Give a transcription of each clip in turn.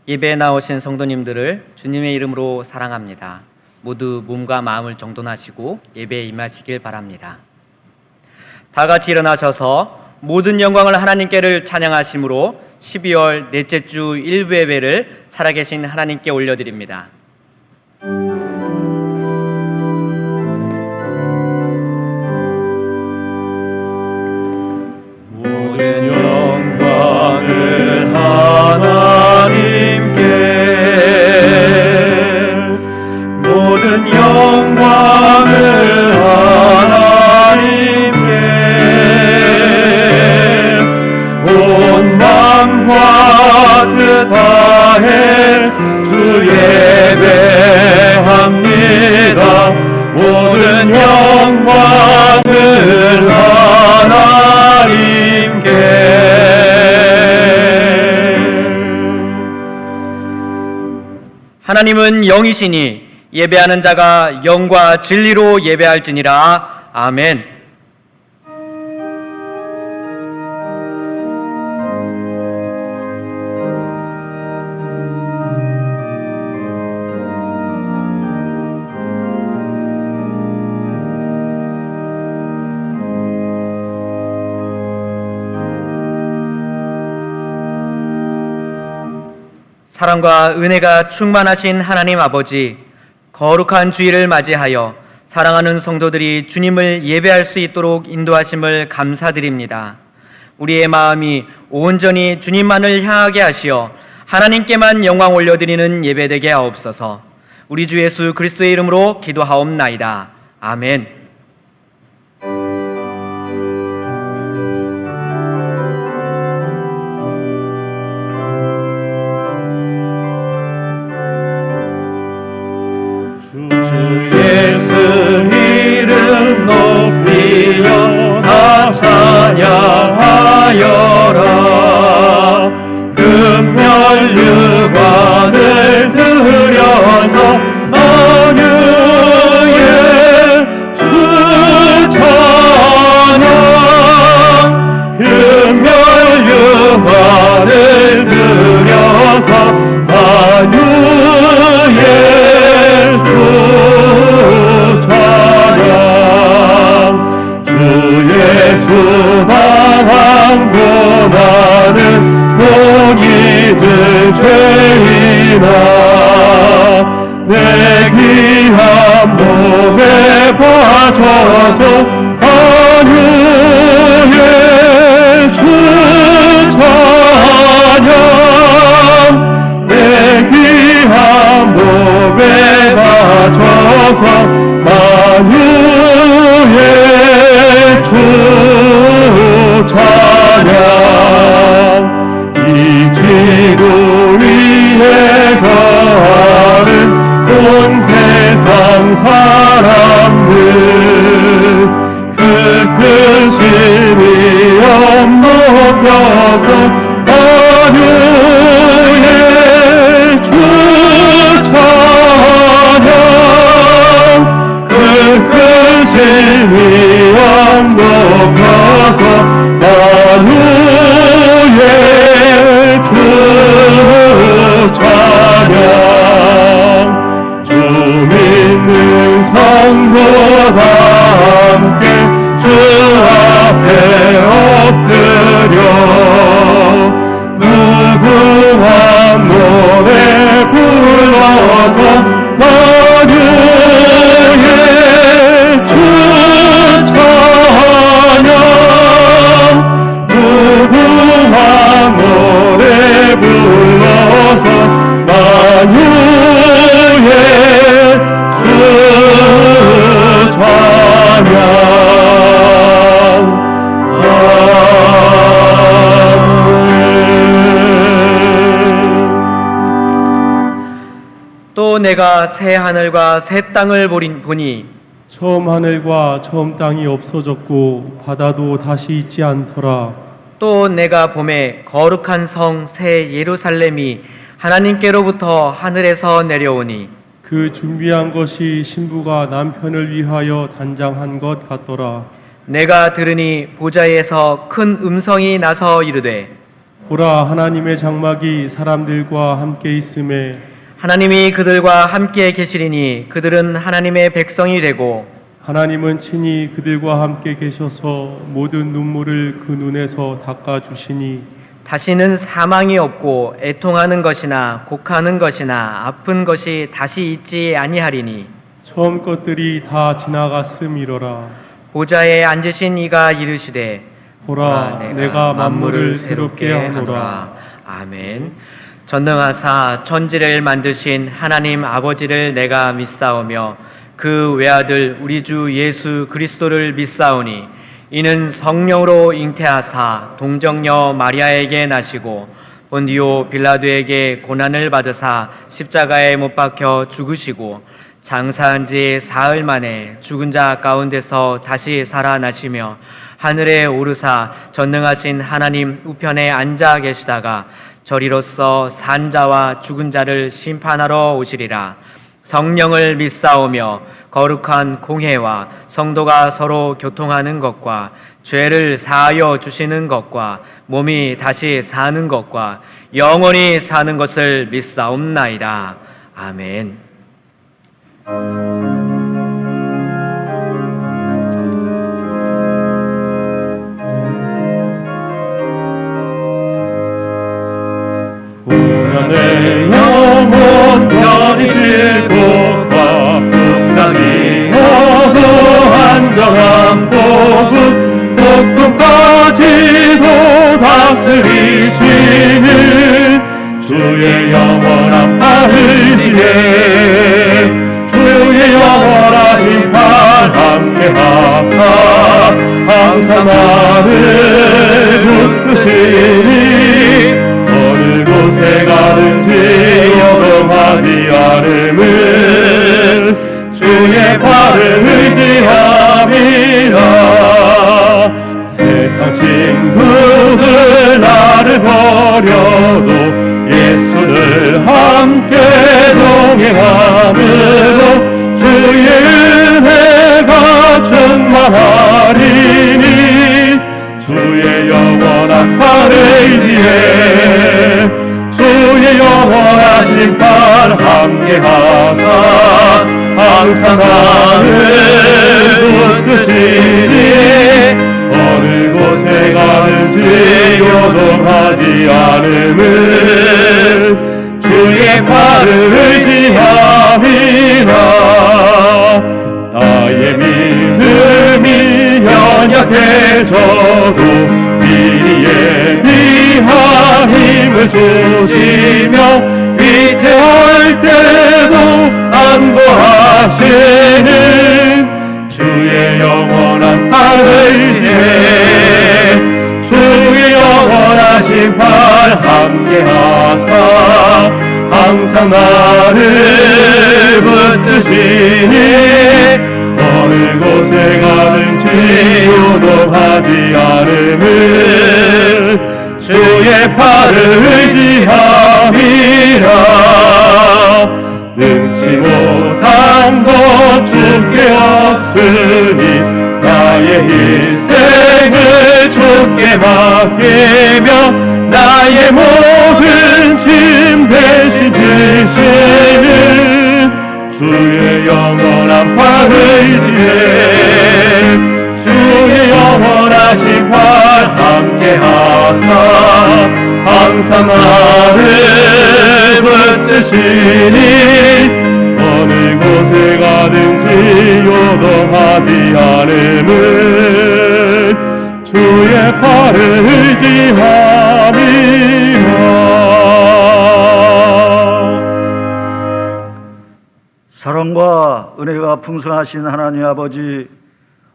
예배에 나오신 성도님들을 주님의 이름으로 사랑합니다. 모두 몸과 마음을 정돈하시고 예배에 임하시길 바랍니다. 다 같이 일어나셔서 모든 영광을 하나님께를 찬양하심으로 12월 넷째 주 일부 예배를 살아계신 하나님께 올려드립니다. 모든 영광을 하나님께, 모든 영광을 하나님께, 온 마음과 뜻 다해 주 예배합니다. 모든 영광을 하나님께. 하나님은 영이시니 예배하는 자가 영과 진리로 예배할지니라. 아멘. 사랑과 은혜가 충만하신 하나님 아버지, 거룩한 주일을 맞이하여 사랑하는 성도들이 주님을 예배할 수 있도록 인도하심을 감사드립니다. 우리의 마음이 온전히 주님만을 향하게 하시어 하나님께만 영광 올려드리는 예배되게 하옵소서. 우리 주 예수 그리스도의 이름으로 기도하옵나이다. 아멘. 찬양하여라. 금면류관을 들여서 만유의 주 찬양. 금면류관을 들여서 만유의 주 찬양. 주 예수 당한 고난은 못 잊을 죄이나 내 귀한 몸에 바쳐서 만유의 주 찬양. 내 귀한 몸에 바쳐서 만유의 주 찬양. 이 지구 위에 가는 온 세상 사람들 그 큰 신비엄 높여서 만유의 주 찬양. 그 큰 신비엄 높여서 만유의 주 찬양. 주 믿는 성도다 함께 주 앞에 엎드려 무궁한 노래 불러서 만유의 주 찬양. 무궁한 노래 불러서 만유의 주 찬양. 또 내가 새 하늘과 새 땅을 보니 처음 하늘과 처음 땅이 없어졌고 바다도 다시 있지 않더라. 또 내가 봄에 거룩한 성 새 예루살렘이 하나님께로부터 하늘에서 내려오니 그 준비한 것이 신부가 남편을 위하여 단장한 것 같더라. 내가 들으니 보좌에서 큰 음성이 나서 이르되 보라, 하나님의 장막이 사람들과 함께 있음에 하나님이 그들과 함께 계시리니 그들은 하나님의 백성이 되고 하나님은 친히 그들과 함께 계셔서 모든 눈물을 그 눈에서 닦아주시니 다시는 사망이 없고 애통하는 것이나 곡하는 것이나 아픈 것이 다시 있지 아니하리니 처음 것들이 다 지나갔음이로라. 보좌에 앉으신 이가 이르시되 보라, 내가 만물을 새롭게 하노라. 아멘. 전능하사 천지를 만드신 하나님 아버지를 내가 믿사오며 그 외아들 우리 주 예수 그리스도를 믿사오니 이는 성령으로 잉태하사 동정녀 마리아에게 나시고 본디오 빌라도에게 고난을 받으사 십자가에 못 박혀 죽으시고 장사한 지 사흘 만에 죽은 자 가운데서 다시 살아나시며 하늘에 오르사 전능하신 하나님 우편에 앉아 계시다가 저리로서 산 자와 죽은 자를 심판하러 오시리라. 성령을 믿사오며 거룩한 공회와 성도가 서로 교통하는 것과 죄를 사하여 주시는 것과 몸이 다시 사는 것과 영원히 사는 것을 믿사옵나이다. 아멘. 내 영혼 편이실 곳과 풍랑이 어두 안전한 복음 폭풍까지도 다스리시는 주의 영원한 팔의지에 주의 영원하신 팔 함께하사 항상 나를 붙드시니 어느 곳에 가든지 요동하지 않음을 주의 팔을 의지함이라. 세상 친구들 나를 버려도 예수를 함께 동행함으로 주의 은혜가 충만하리니 주의 영원한 팔을 의지해 주의 영원하신 팔 함께하사 항상 나를 붙드시니 어느 곳에 가든지 요동하지 않음을 주의 팔을 의지함이라. 나의 믿음이 연약해져도 미리 예비한 힘을 주시며 위태할 때도 안보하시는 주의 영원한 팔을 의지해 주의 영원하신 팔 함께하사 항상 나를 붙드시니 어느 곳에 가든지 요동하지 않음을 주의 팔을 의지함이라. 능치 못한 것 주께 없으니 나의 인생을 주께 맡기며 나의 모든 짐 대신 지시는 주의 영원한 팔을 의지해 주의 영원하신 팔 함께하사 항상 나를 붙드시니 어느 곳에 가든지 요동하지 않음을 주의 팔을 의지함이라. 사랑과 은혜가 풍성하신 하나님 아버지,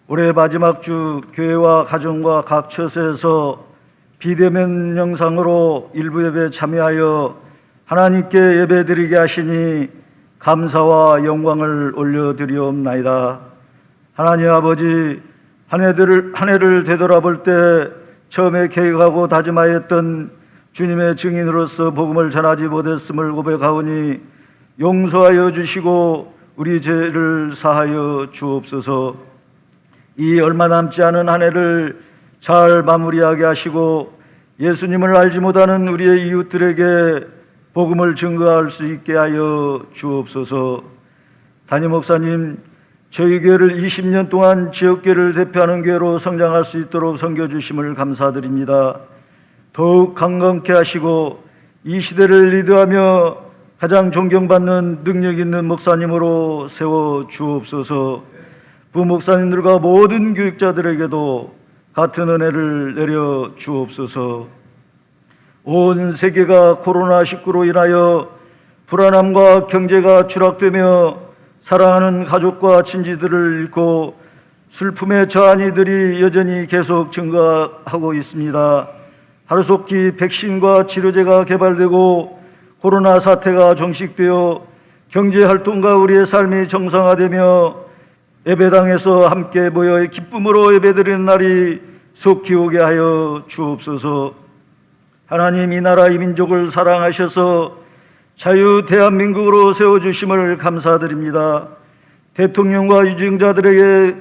올해 마지막 주 교회와 가정과 각 처소에서 비대면 영상으로 일부 예배에 참여하여 하나님께 예배드리게 하시니 감사와 영광을 올려드리옵나이다. 하나님 아버지, 한 해를 되돌아볼 때 처음에 계획하고 다짐하였던 주님의 증인으로서 복음을 전하지 못했음을 고백하오니 용서하여 주시고 우리 죄를 사하여 주옵소서. 이 얼마 남지 않은 한 해를 잘 마무리하게 하시고 예수님을 알지 못하는 우리의 이웃들에게 복음을 증거할 수 있게 하여 주옵소서. 담임 목사님, 저희 교회를 20년 동안 지역교회를 대표하는 교회로 성장할 수 있도록 섬겨주심을 감사드립니다. 더욱 강건케 하시고 이 시대를 리드하며 가장 존경받는 능력 있는 목사님으로 세워 주옵소서. 부목사님들과 모든 교육자들에게도 같은 은혜를 내려 주옵소서. 온 세계가 코로나19로 인하여 불안함과 경제가 추락되며 사랑하는 가족과 친지들을 잃고 슬픔에 처한 이들이 여전히 계속 증가하고 있습니다. 하루속히 백신과 치료제가 개발되고 코로나 사태가 종식되어 경제활동과 우리의 삶이 정상화되며 예배당에서 함께 모여 기쁨으로 예배드리는 날이 속히 오게 하여 주옵소서. 하나님, 이 나라 이 민족을 사랑하셔서 자유 대한민국으로 세워주심을 감사드립니다. 대통령과 유증자들에게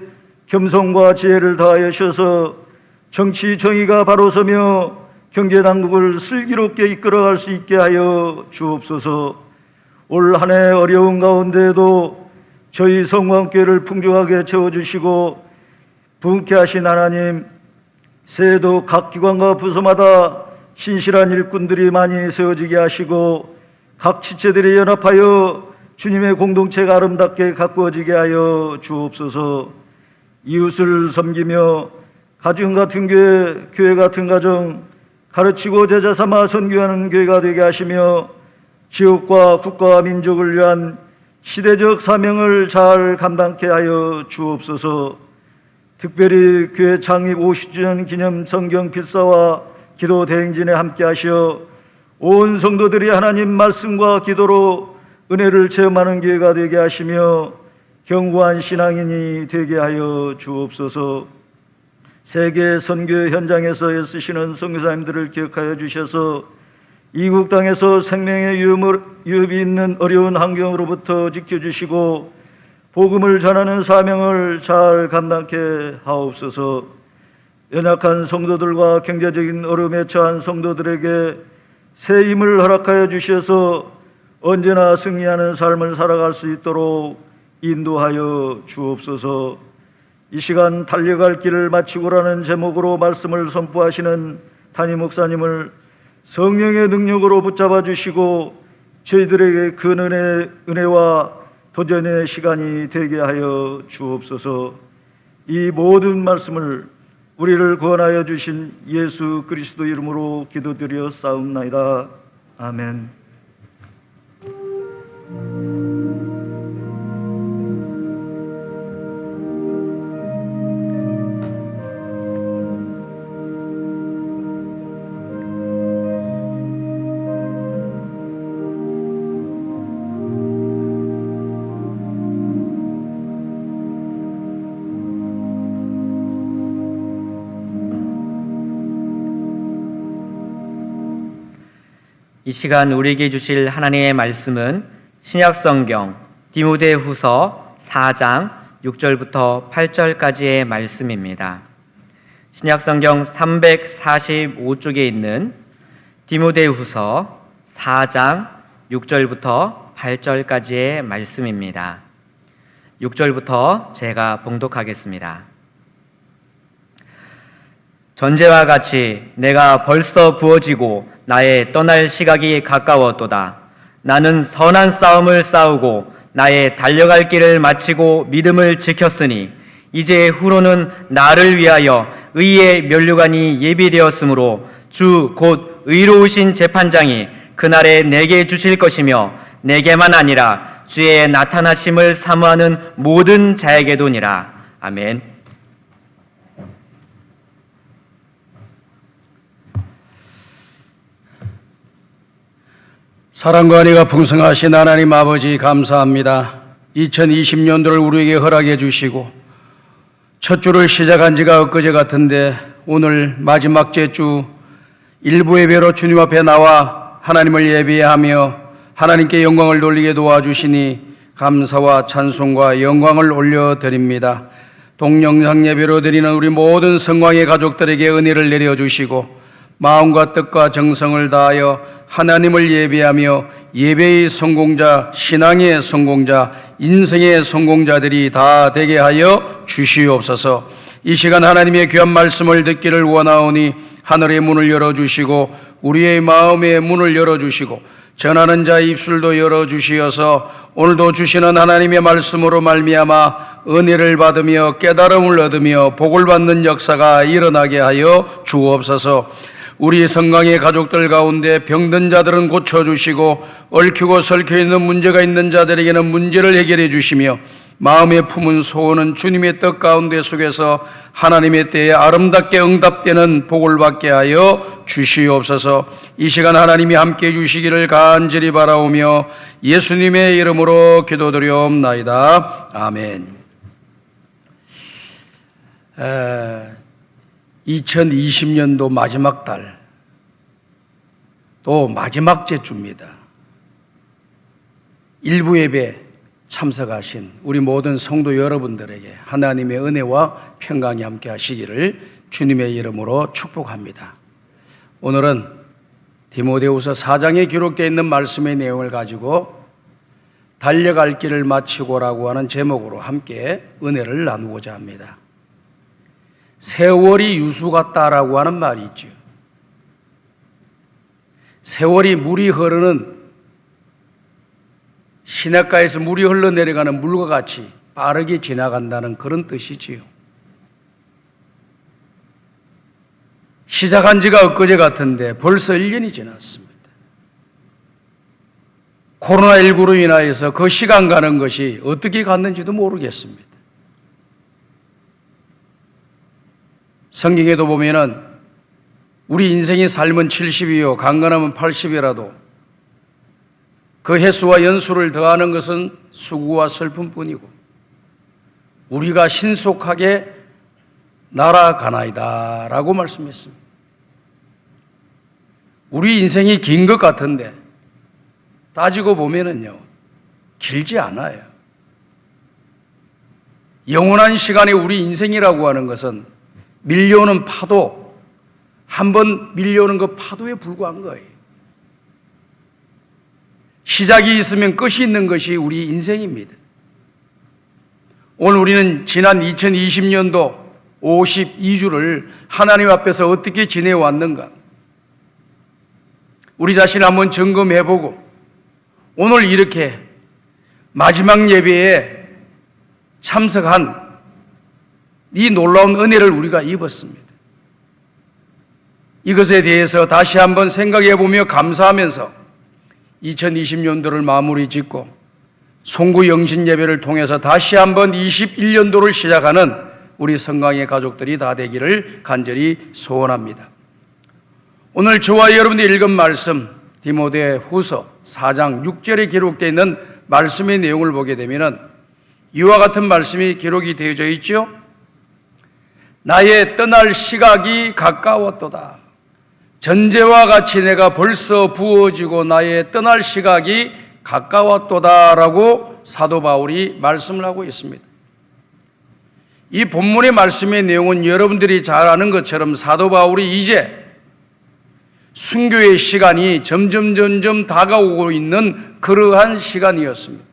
겸손과 지혜를 더하여셔서 정치 정의가 바로 서며 경제당국을 슬기롭게 이끌어갈 수 있게 하여 주옵소서. 올 한 해 어려운 가운데에도 저희 성광교회를 풍족하게 채워주시고 부흥케 하신 하나님, 새해도 각 기관과 부서마다 신실한 일꾼들이 많이 세워지게 하시고 각 지체들이 연합하여 주님의 공동체가 아름답게 가꾸어지게 하여 주옵소서. 이웃을 섬기며 가정 같은 교회, 교회 같은 가정, 가르치고 제자 삼아 선교하는 교회가 되게 하시며 지역과 국가와 민족을 위한 시대적 사명을 잘 감당케 하여 주옵소서. 특별히 교회 창립 50주년 기념 성경 필사와 기도 대행진에 함께 하시어 온 성도들이 하나님 말씀과 기도로 은혜를 체험하는 교회가 되게 하시며 견고한 신앙인이 되게 하여 주옵소서. 세계 선교 현장에서 애쓰시는 선교사님들을 기억하여 주셔서 이국 땅에서 생명의 위협이 있는 어려운 환경으로부터 지켜주시고 복음을 전하는 사명을 잘 감당케 하옵소서. 연약한 성도들과 경제적인 어려움에 처한 성도들에게 새 힘을 허락하여 주셔서 언제나 승리하는 삶을 살아갈 수 있도록 인도하여 주옵소서. 이 시간 달려갈 길을 마치고라는 제목으로 말씀을 선포하시는 담임 목사님을 성령의 능력으로 붙잡아 주시고 저희들에게 그 은혜와 도전의 시간이 되게 하여 주옵소서. 이 모든 말씀을 우리를 구원하여 주신 예수 그리스도 이름으로 기도드려 싸움나이다. 아멘. 이 시간 우리에게 주실 하나님의 말씀은 신약성경 디모데후서 4장 6절부터 8절까지의 말씀입니다. 신약성경 345쪽에 있는 디모데후서 4장 6절부터 8절까지의 말씀입니다. 6절부터 제가 봉독하겠습니다. 전제와 같이 내가 벌써 부어지고 나의 떠날 시각이 가까웠도다. 나는 선한 싸움을 싸우고 나의 달려갈 길을 마치고 믿음을 지켰으니 이제 후로는 나를 위하여 의의 면류관이 예비되었으므로 주 곧 의로우신 재판장이 그날에 내게 주실 것이며 내게만 아니라 주의 나타나심을 사모하는 모든 자에게도니라. 아멘. 사랑과 은혜가 풍성하신 하나님 아버지 감사합니다. 2020년도를 우리에게 허락해 주시고 첫 주를 시작한 지가 엊그제 같은데 오늘 마지막 제주 일부 예배로 주님 앞에 나와 하나님을 예배하며 하나님께 영광을 돌리게 도와주시니 감사와 찬송과 영광을 올려드립니다. 동영상 예배로 드리는 우리 모든 성광의 가족들에게 은혜를 내려주시고 마음과 뜻과 정성을 다하여 하나님을 예배하며 예배의 성공자, 신앙의 성공자, 인생의 성공자들이 다 되게 하여 주시옵소서. 이 시간 하나님의 귀한 말씀을 듣기를 원하오니 하늘의 문을 열어주시고 우리의 마음의 문을 열어주시고 전하는 자의 입술도 열어주시어서 오늘도 주시는 하나님의 말씀으로 말미암아 은혜를 받으며 깨달음을 얻으며 복을 받는 역사가 일어나게 하여 주옵소서. 우리 성강의 가족들 가운데 병든 자들은 고쳐주시고 얽히고 설켜 있는 문제가 있는 자들에게는 문제를 해결해 주시며 마음에 품은 소원은 주님의 뜻 가운데 속에서 하나님의 때에 아름답게 응답되는 복을 받게 하여 주시옵소서. 이 시간 하나님이 함께해 주시기를 간절히 바라오며 예수님의 이름으로 기도드리옵나이다. 아멘. 2020년도 마지막 달, 또 마지막 주입니다. 일부 예배 참석하신 우리 모든 성도 여러분들에게 하나님의 은혜와 평강이 함께 하시기를 주님의 이름으로 축복합니다. 오늘은 디모데후서 4장에 기록되어 있는 말씀의 내용을 가지고 달려갈 길을 마치고라고 하는 제목으로 함께 은혜를 나누고자 합니다. 세월이 유수 같다라고 하는 말이 있죠. 세월이 물이 흐르는 시냇가에서 물이 흘러내려가는 물과 같이 빠르게 지나간다는 그런 뜻이지요. 시작한 지가 엊그제 같은데 벌써 1년이 지났습니다. 코로나19로 인하여서 그 시간 가는 것이 어떻게 갔는지도 모르겠습니다. 성경에도 보면은 우리 인생의 삶은 70이요 강건하면 80이라도 그 횟수와 연수를 더하는 것은 수고와 슬픔뿐이고 우리가 신속하게 날아가나이다 라고 말씀했습니다. 우리 인생이 긴 것 같은데 따지고 보면은요 길지 않아요. 영원한 시간에 우리 인생이라고 하는 것은 밀려오는 파도, 한번 밀려오는 그 파도에 불과한 거예요. 시작이 있으면 끝이 있는 것이 우리 인생입니다. 오늘 우리는 지난 2020년도 52주를 하나님 앞에서 어떻게 지내왔는가 우리 자신을 한번 점검해보고 오늘 이렇게 마지막 예배에 참석한 이 놀라운 은혜를 우리가 입었습니다. 이것에 대해서 다시 한번 생각해보며 감사하면서 2020년도를 마무리 짓고 송구 영신 예배를 통해서 다시 한번 21년도를 시작하는 우리 성강의 가족들이 다 되기를 간절히 소원합니다. 오늘 저와 여러분들이 읽은 말씀 디모데 후서 4장 6절에 기록되어 있는 말씀의 내용을 보게 되면 이와 같은 말씀이 기록이 되어져 있죠. 나의 떠날 시각이 가까웠도다. 전제와 같이 내가 벌써 부어지고 나의 떠날 시각이 가까웠도다라고 사도 바울이 말씀을 하고 있습니다. 이 본문의 말씀의 내용은 여러분들이 잘 아는 것처럼 사도 바울이 이제 순교의 시간이 점점 다가오고 있는 그러한 시간이었습니다.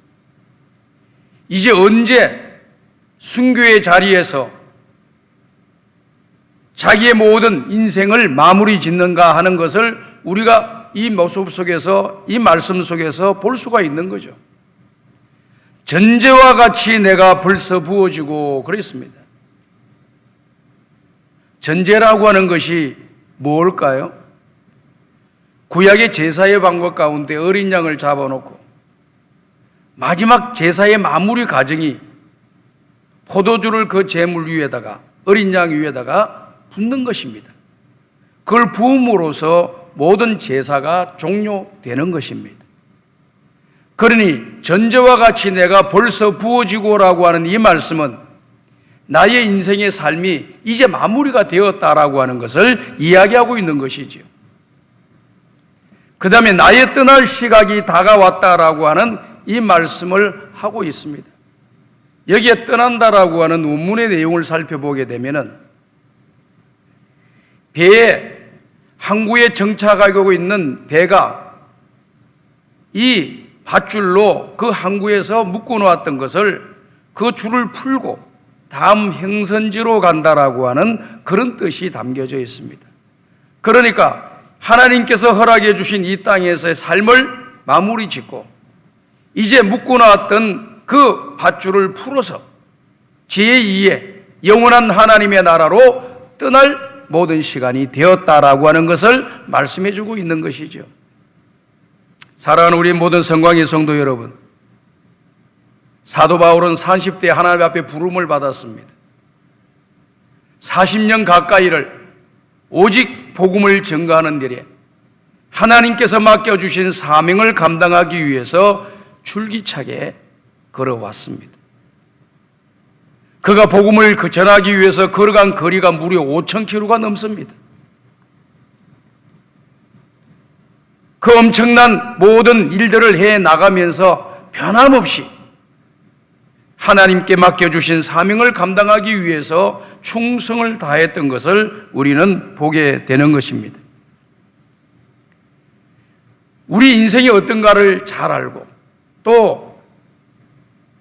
이제 언제 순교의 자리에서 자기의 모든 인생을 마무리 짓는가 하는 것을 우리가 이 모습 속에서 이 말씀 속에서 볼 수가 있는 거죠. 전제와 같이 내가 벌써 부어지고 그랬습니다. 전제라고 하는 것이 뭘까요? 구약의 제사의 방법 가운데 어린 양을 잡아놓고 마지막 제사의 마무리 과정이 포도주를 그 제물 위에다가 어린 양 위에다가 붓는 것입니다. 그걸 부음으로써 모든 제사가 종료되는 것입니다. 그러니 전제와 같이 내가 벌써 부어지고라고 하는 이 말씀은 나의 인생의 삶이 이제 마무리가 되었다라고 하는 것을 이야기하고 있는 것이지요. 그 다음에 나의 떠날 시각이 다가왔다라고 하는 이 말씀을 하고 있습니다. 여기에 떠난다라고 하는 원문의 내용을 살펴보게 되면은 배에 항구에 정착하고 있는 배가 이 밧줄로 그 항구에서 묶어 놓았던 것을 그 줄을 풀고 다음 행선지로 간다라고 하는 그런 뜻이 담겨져 있습니다. 그러니까 하나님께서 허락해 주신 이 땅에서의 삶을 마무리 짓고 이제 묶어 놨던 그 밧줄을 풀어서 제2의 영원한 하나님의 나라로 떠날 모든 시간이 되었다라고 하는 것을 말씀해 주고 있는 것이죠. 사랑하는 우리 모든 성광의 성도 여러분, 사도 바울은 30대 하나님 앞에 부름을 받았습니다. 40년 가까이를 오직 복음을 전가하는 일에 하나님께서 맡겨주신 사명을 감당하기 위해서 줄기차게 걸어왔습니다. 그가 복음을 전하기 위해서 걸어간 거리가 무려 5,000km가 넘습니다. 그 엄청난 모든 일들을 해 나가면서 변함없이 하나님께 맡겨주신 사명을 감당하기 위해서 충성을 다했던 것을 우리는 보게 되는 것입니다. 우리 인생이 어떤가를 잘 알고 또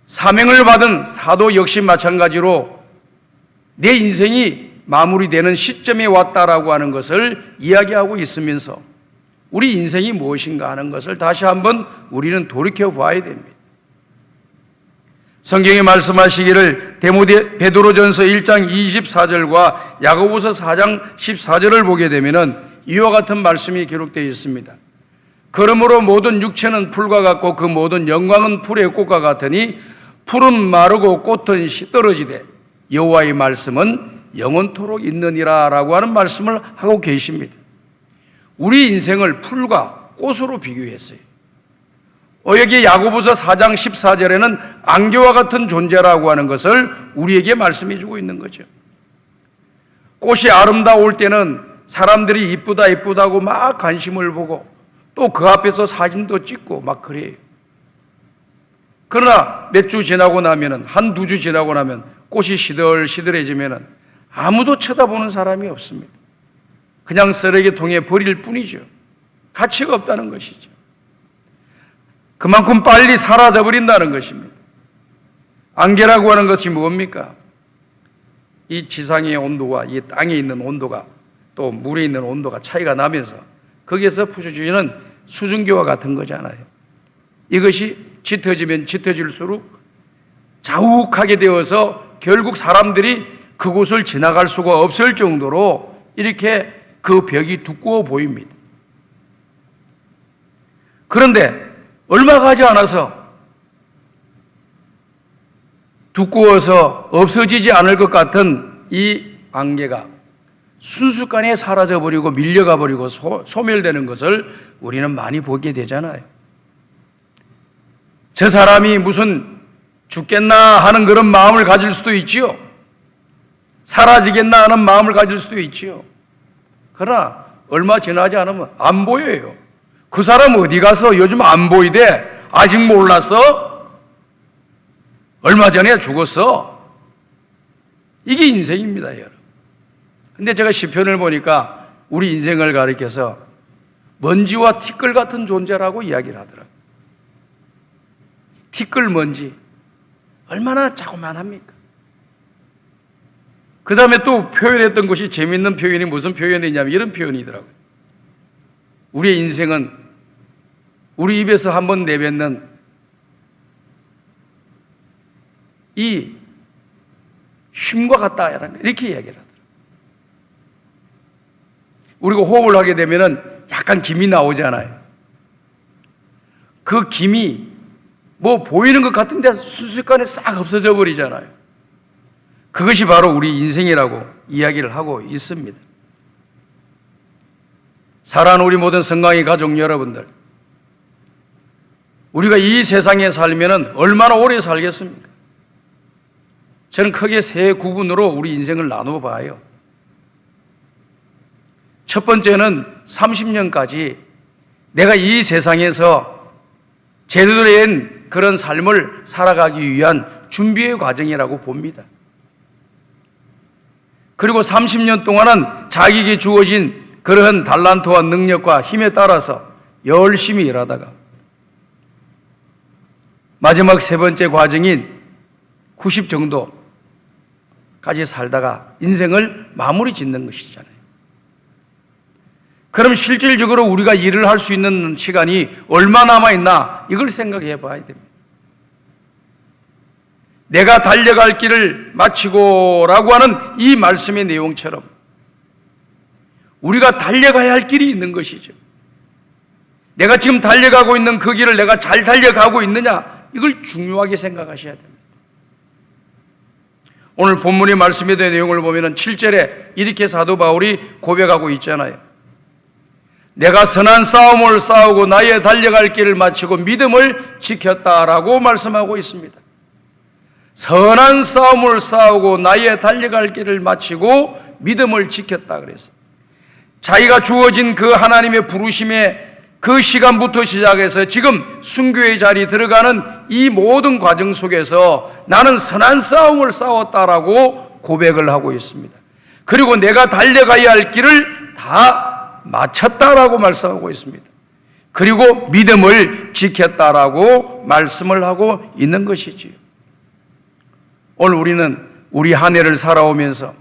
사명을 받은 사도 역시 마찬가지로 내 인생이 마무리되는 시점에 왔다라고 하는 것을 이야기하고 있으면서 우리 인생이 무엇인가 하는 것을 다시 한번 우리는 돌이켜 봐야 됩니다. 성경에 말씀하시기를 베드로전서 1장 24절과 야고보서 4장 14절을 보게 되면은 이와 같은 말씀이 기록되어 있습니다. 그러므로 모든 육체는 풀과 같고 그 모든 영광은 풀의 꽃과 같으니 풀은 마르고 꽃은 떨어지되 여호와의 말씀은 영원토록 있느니라 라고 하는 말씀을 하고 계십니다. 우리 인생을 풀과 꽃으로 비교했어요. 여기 야고보서 4장 14절에는 안개와 같은 존재라고 하는 것을 우리에게 말씀해 주고 있는 거죠. 꽃이 아름다울 때는 사람들이 이쁘다 이쁘다고 막 관심을 보고 또 그 앞에서 사진도 찍고 막 그래요. 그러나 몇 주 지나고 나면은 한두 주 지나고 나면 꽃이 시들시들해지면은 아무도 쳐다보는 사람이 없습니다. 그냥 쓰레기통에 버릴 뿐이죠. 가치가 없다는 것이죠. 그만큼 빨리 사라져버린다는 것입니다. 안개라고 하는 것이 뭡니까? 이 지상의 온도와 이 땅에 있는 온도가 또 물에 있는 온도가 차이가 나면서 거기에서 부서지는 수증기와 같은 거잖아요. 이것이 짙어지면 짙어질수록 자욱하게 되어서 결국 사람들이 그곳을 지나갈 수가 없을 정도로 이렇게 그 벽이 두꺼워 보입니다. 그런데 얼마 가지 않아서 두꺼워서 없어지지 않을 것 같은 이 안개가 순식간에 사라져버리고 밀려가버리고 소멸되는 것을 우리는 많이 보게 되잖아요. 저 사람이 무슨 죽겠나 하는 그런 마음을 가질 수도 있지요. 사라지겠나 하는 마음을 가질 수도 있지요. 그러나 얼마 지나지 않으면 안 보여요. 그 사람 어디 가서 요즘 안 보이대? 아직 몰랐어? 얼마 전에 죽었어? 이게 인생입니다, 여러분. 근데 제가 시편을 보니까 우리 인생을 가리켜서 먼지와 티끌 같은 존재라고 이야기를 하더라고요. 티끌 먼지 얼마나 자그만합니까? 그 다음에 또 표현했던 것이 재밌는 표현이 무슨 표현이냐면 이런 표현이더라고요. 우리의 인생은 우리 입에서 한번 내뱉는 이 쉼과 같다 이렇게 이야기를 하더라고요. 우리가 호흡을 하게 되면은 약간 김이 나오잖아요. 그 김이 뭐 보이는 것 같은데 순식간에 싹 없어져 버리잖아요. 그것이 바로 우리 인생이라고 이야기를 하고 있습니다. 사랑하는 우리 모든 성광의 가족 여러분들, 우리가 이 세상에 살면은 얼마나 오래 살겠습니까? 저는 크게 세 구분으로 우리 인생을 나누어 봐요. 첫 번째는 30년까지 내가 이 세상에서 제대로 된 그런 삶을 살아가기 위한 준비의 과정이라고 봅니다. 그리고 30년 동안은 자기에게 주어진 그러한 달란트와 능력과 힘에 따라서 열심히 일하다가 마지막 세 번째 과정인 90 정도까지 살다가 인생을 마무리 짓는 것이잖아요. 그럼 실질적으로 우리가 일을 할 수 있는 시간이 얼마 남아있나 이걸 생각해 봐야 됩니다. 내가 달려갈 길을 마치고 라고 하는 이 말씀의 내용처럼 우리가 달려가야 할 길이 있는 것이죠. 내가 지금 달려가고 있는 그 길을 내가 잘 달려가고 있느냐 이걸 중요하게 생각하셔야 됩니다. 오늘 본문의 말씀에 대한 내용을 보면 7절에 이렇게 사도 바울이 고백하고 있잖아요. 내가 선한 싸움을 싸우고 나의 달려갈 길을 마치고 믿음을 지켰다라고 말씀하고 있습니다. 선한 싸움을 싸우고 나의 달려갈 길을 마치고 믿음을 지켰다 그래서 자기가 주어진 그 하나님의 부르심에 그 시간부터 시작해서 지금 순교의 자리에 들어가는 이 모든 과정 속에서 나는 선한 싸움을 싸웠다라고 고백을 하고 있습니다. 그리고 내가 달려가야 할 길을 다 마쳤다라고 말씀하고 있습니다. 그리고 믿음을 지켰다라고 말씀을 하고 있는 것이지요. 오늘 우리는 우리 한 해를 살아오면서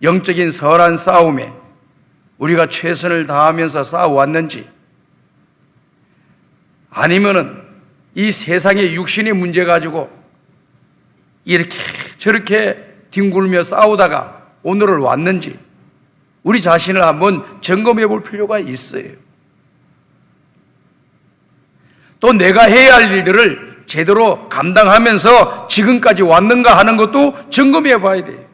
영적인 선한 싸움에 우리가 최선을 다하면서 싸워왔는지 아니면은 이 세상의 육신의 문제 가지고 이렇게 저렇게 뒹굴며 싸우다가 오늘을 왔는지 우리 자신을 한번 점검해 볼 필요가 있어요. 또 내가 해야 할 일들을 제대로 감당하면서 지금까지 왔는가 하는 것도 점검해 봐야 돼요.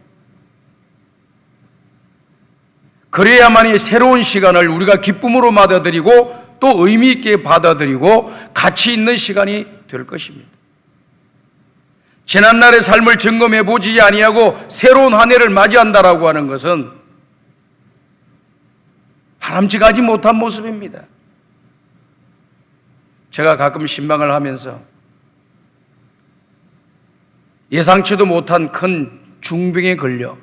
그래야만이 새로운 시간을 우리가 기쁨으로 받아들이고 또 의미 있게 받아들이고 가치 있는 시간이 될 것입니다. 지난날의 삶을 점검해 보지 아니하고 새로운 한 해를 맞이한다라고 하는 것은 바람직하지 못한 모습입니다. 제가 가끔 신방을 하면서 예상치도 못한 큰 중병에 걸려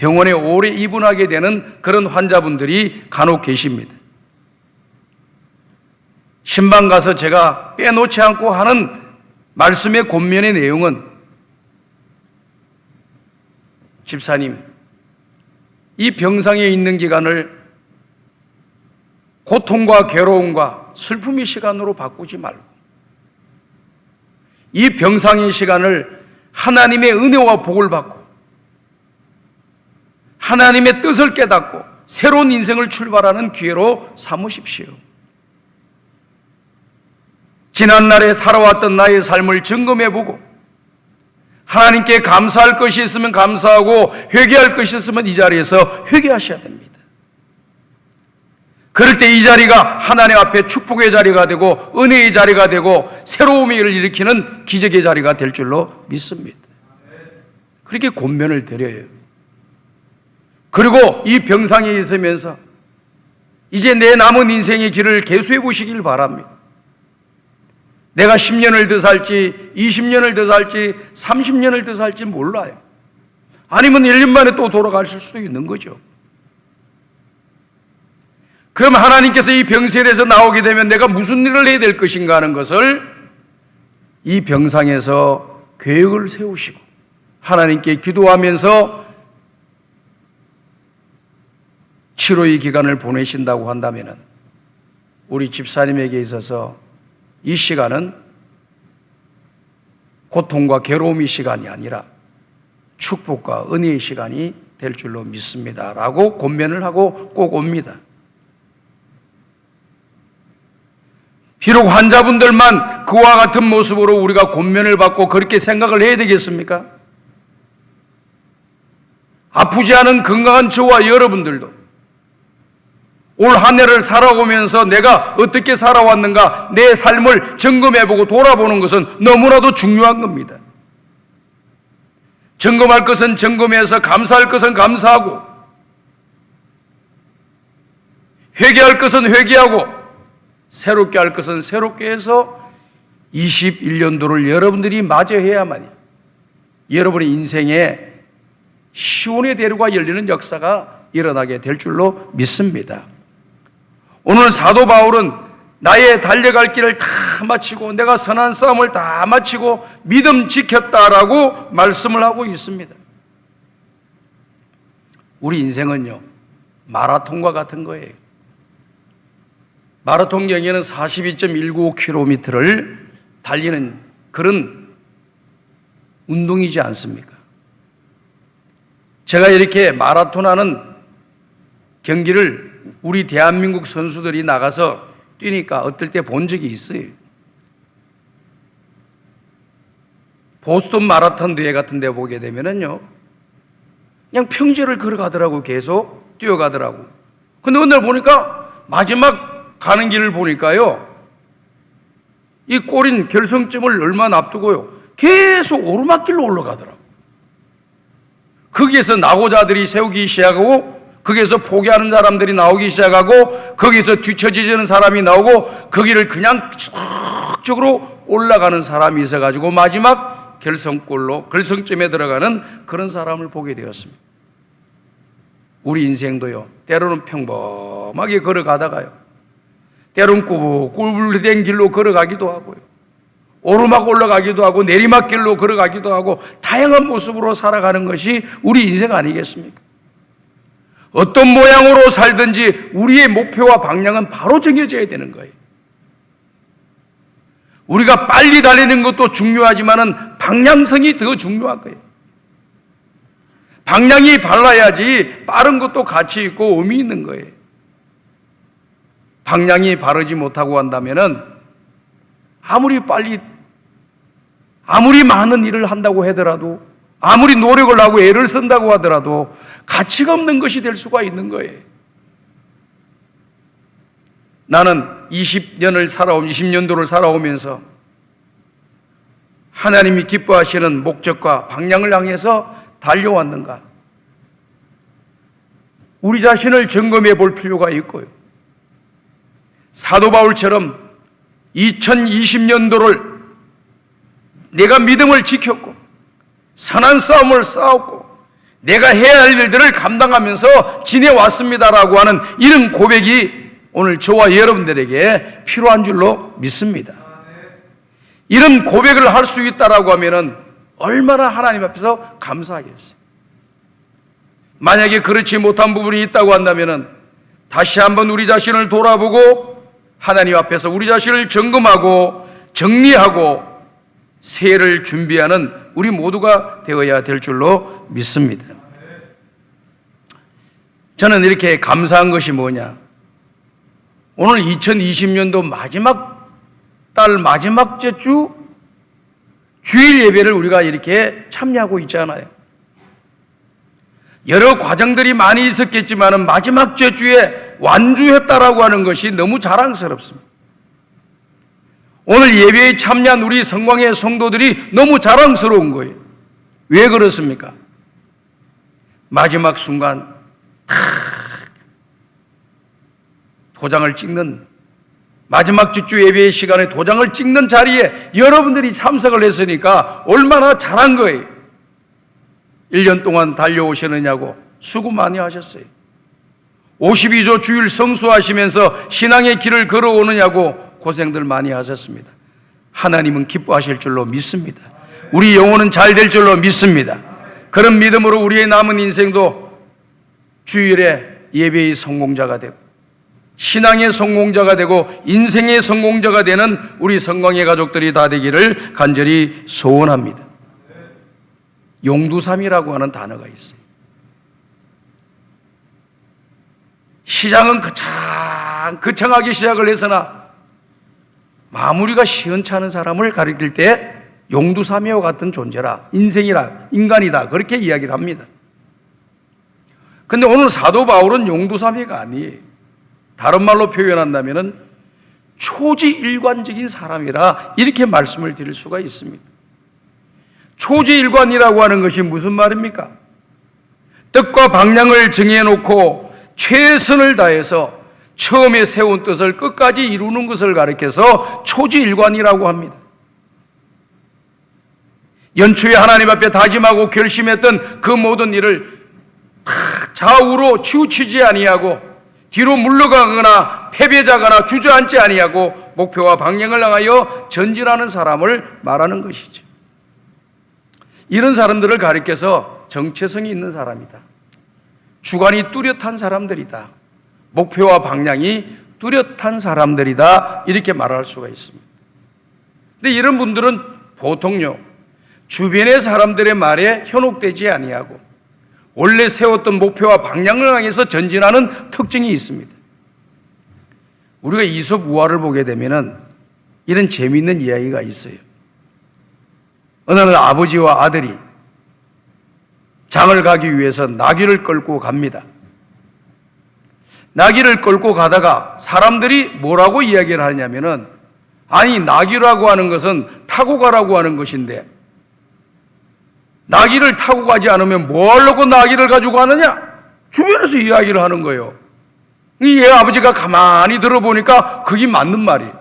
병원에 오래 입원하게 되는 그런 환자분들이 간혹 계십니다. 신방 가서 제가 빼놓지 않고 하는 말씀의 권면의 내용은 집사님, 이 병상에 있는 기간을 고통과 괴로움과 슬픔의 시간으로 바꾸지 말고 이 병상의 시간을 하나님의 은혜와 복을 받고 하나님의 뜻을 깨닫고 새로운 인생을 출발하는 기회로 삼으십시오. 지난날에 살아왔던 나의 삶을 점검해보고 하나님께 감사할 것이 있으면 감사하고 회개할 것이 있으면 이 자리에서 회개하셔야 됩니다. 그럴 때 이 자리가 하나님 앞에 축복의 자리가 되고 은혜의 자리가 되고 새로움을 일으키는 기적의 자리가 될 줄로 믿습니다. 그렇게 권면을 드려요. 그리고 이 병상에 있으면서 이제 내 남은 인생의 길을 계수해 보시길 바랍니다. 내가 10년을 더 살지 20년을 더 살지 30년을 더 살지 몰라요. 아니면 1년 만에 또 돌아가실 수도 있는 거죠. 그럼 하나님께서 이 병실에서 나오게 되면 내가 무슨 일을 해야 될 것인가 하는 것을 이 병상에서 계획을 세우시고 하나님께 기도하면서 치료의 기간을 보내신다고 한다면 우리 집사님에게 있어서 이 시간은 고통과 괴로움의 시간이 아니라 축복과 은혜의 시간이 될 줄로 믿습니다 라고 권면을 하고 꼭 옵니다. 비록 환자분들만 그와 같은 모습으로 우리가 권면을 받고 그렇게 생각을 해야 되겠습니까? 아프지 않은 건강한 저와 여러분들도 올 한 해를 살아오면서 내가 어떻게 살아왔는가 내 삶을 점검해보고 돌아보는 것은 너무나도 중요한 겁니다. 점검할 것은 점검해서 감사할 것은 감사하고 회개할 것은 회개하고 새롭게 할 것은 새롭게 해서 21년도를 여러분들이 맞이해야만이 여러분의 인생에 시온의 대로가 열리는 역사가 일어나게 될 줄로 믿습니다. 오늘 사도 바울은 나의 달려갈 길을 다 마치고 내가 선한 싸움을 다 마치고 믿음 지켰다라고 말씀을 하고 있습니다. 우리 인생은요, 마라톤과 같은 거예요. 마라톤 경기는 42.195km를 달리는 그런 운동이지 않습니까? 제가 이렇게 마라톤 하는 경기를 우리 대한민국 선수들이 나가서 뛰니까 어떨 때 본 적이 있어요. 보스턴 마라톤 대회 같은 데 보게 되면은요, 그냥 평지를 걸어가더라고. 계속 뛰어가더라고. 근데 어느 날 보니까 마지막 가는 길을 보니까요, 이 꼬린 결승점을 얼마 앞두고요, 계속 오르막길로 올라가더라고. 거기에서 낙오자들이 세우기 시작하고, 거기에서 포기하는 사람들이 나오기 시작하고, 거기에서 뒤처지는 사람이 나오고, 거기를 그냥 쭉적으로 올라가는 사람이 있어가지고 마지막 결승점에 들어가는 그런 사람을 보게 되었습니다. 우리 인생도요, 때로는 평범하게 걸어가다가요, 때로는 꿀꿀된 길로 걸어가기도 하고요, 오르막 올라가기도 하고 내리막길로 걸어가기도 하고 다양한 모습으로 살아가는 것이 우리 인생 아니겠습니까? 어떤 모양으로 살든지 우리의 목표와 방향은 바로 정해져야 되는 거예요. 우리가 빨리 달리는 것도 중요하지만은 방향성이 더 중요한 거예요. 방향이 발라야지 빠른 것도 가치 있고 의미 있는 거예요. 방향이 바르지 못하고 한다면은 아무리 많은 일을 한다고 하더라도, 아무리 노력을 하고 애를 쓴다고 하더라도 가치가 없는 것이 될 수가 있는 거예요. 나는 20년도를 살아오면서 하나님이 기뻐하시는 목적과 방향을 향해서 달려왔는가? 우리 자신을 점검해 볼 필요가 있고요. 사도 바울처럼 2020년도를 내가 믿음을 지켰고 선한 싸움을 싸웠고 내가 해야 할 일들을 감당하면서 지내왔습니다라고 하는 이런 고백이 오늘 저와 여러분들에게 필요한 줄로 믿습니다. 이런 고백을 할 수 있다라고 하면은 얼마나 하나님 앞에서 감사하겠어요. 만약에 그렇지 못한 부분이 있다고 한다면은 다시 한번 우리 자신을 돌아보고 하나님 앞에서 우리 자신을 점검하고 정리하고 새해를 준비하는 우리 모두가 되어야 될 줄로 믿습니다. 저는 이렇게 감사한 것이 뭐냐? 오늘 2020년도 마지막 달 마지막째 주 주일 예배를 우리가 이렇게 참여하고 있잖아요. 여러 과정들이 많이 있었겠지만 마지막 주에 완주했다라고 하는 것이 너무 자랑스럽습니다. 오늘 예배에 참여한 우리 성광의 성도들이 너무 자랑스러운 거예요. 왜 그렇습니까? 마지막 순간 도장을 찍는, 마지막 주 예배의 시간에 도장을 찍는 자리에 여러분들이 참석을 했으니까 얼마나 잘한 거예요. 1년 동안 달려오시느냐고 수고 많이 하셨어요. 52조 주일 성수하시면서 신앙의 길을 걸어오느냐고 고생들 많이 하셨습니다. 하나님은 기뻐하실 줄로 믿습니다. 우리 영혼은 잘 될 줄로 믿습니다. 그런 믿음으로 우리의 남은 인생도 주일에 예배의 성공자가 되고 신앙의 성공자가 되고 인생의 성공자가 되는 우리 성광의 가족들이 다 되기를 간절히 소원합니다. 용두삼이라고 하는 단어가 있어요. 시작은 거창하게 시작을 했으나 마무리가 시원찮은 사람을 가리킬 때 용두삼이와 같은 존재라, 인생이라, 인간이다, 그렇게 이야기를 합니다. 근데 오늘 사도 바울은 용두삼이가 아니에요. 다른 말로 표현한다면 초지일관적인 사람이라 이렇게 말씀을 드릴 수가 있습니다. 초지일관이라고 하는 것이 무슨 말입니까? 뜻과 방향을 정해놓고 최선을 다해서 처음에 세운 뜻을 끝까지 이루는 것을 가리켜서 초지일관이라고 합니다. 연초에 하나님 앞에 다짐하고 결심했던 그 모든 일을 좌우로 치우치지 아니하고 뒤로 물러가거나 패배자거나 주저앉지 아니하고 목표와 방향을 향하여 전진하는 사람을 말하는 것이죠. 이런 사람들을 가리켜서 정체성이 있는 사람이다, 주관이 뚜렷한 사람들이다, 목표와 방향이 뚜렷한 사람들이다, 이렇게 말할 수가 있습니다. 근데 이런 분들은 보통요, 주변의 사람들의 말에 현혹되지 아니하고 원래 세웠던 목표와 방향을 향해서 전진하는 특징이 있습니다. 우리가 이솝 우화를 보게 되면은 이런 재미있는 이야기가 있어요. 어느 날 아버지와 아들이 장을 가기 위해서 나귀를 끌고 갑니다. 나귀를 끌고 가다가 사람들이 뭐라고 이야기를 하냐면은, 아니, 나귀라고 하는 것은 타고 가라고 하는 것인데 나귀를 타고 가지 않으면 뭐 하려고 나귀를 가지고 가느냐? 주변에서 이야기를 하는 거예요. 이 아버지가 가만히 들어보니까 그게 맞는 말이에요.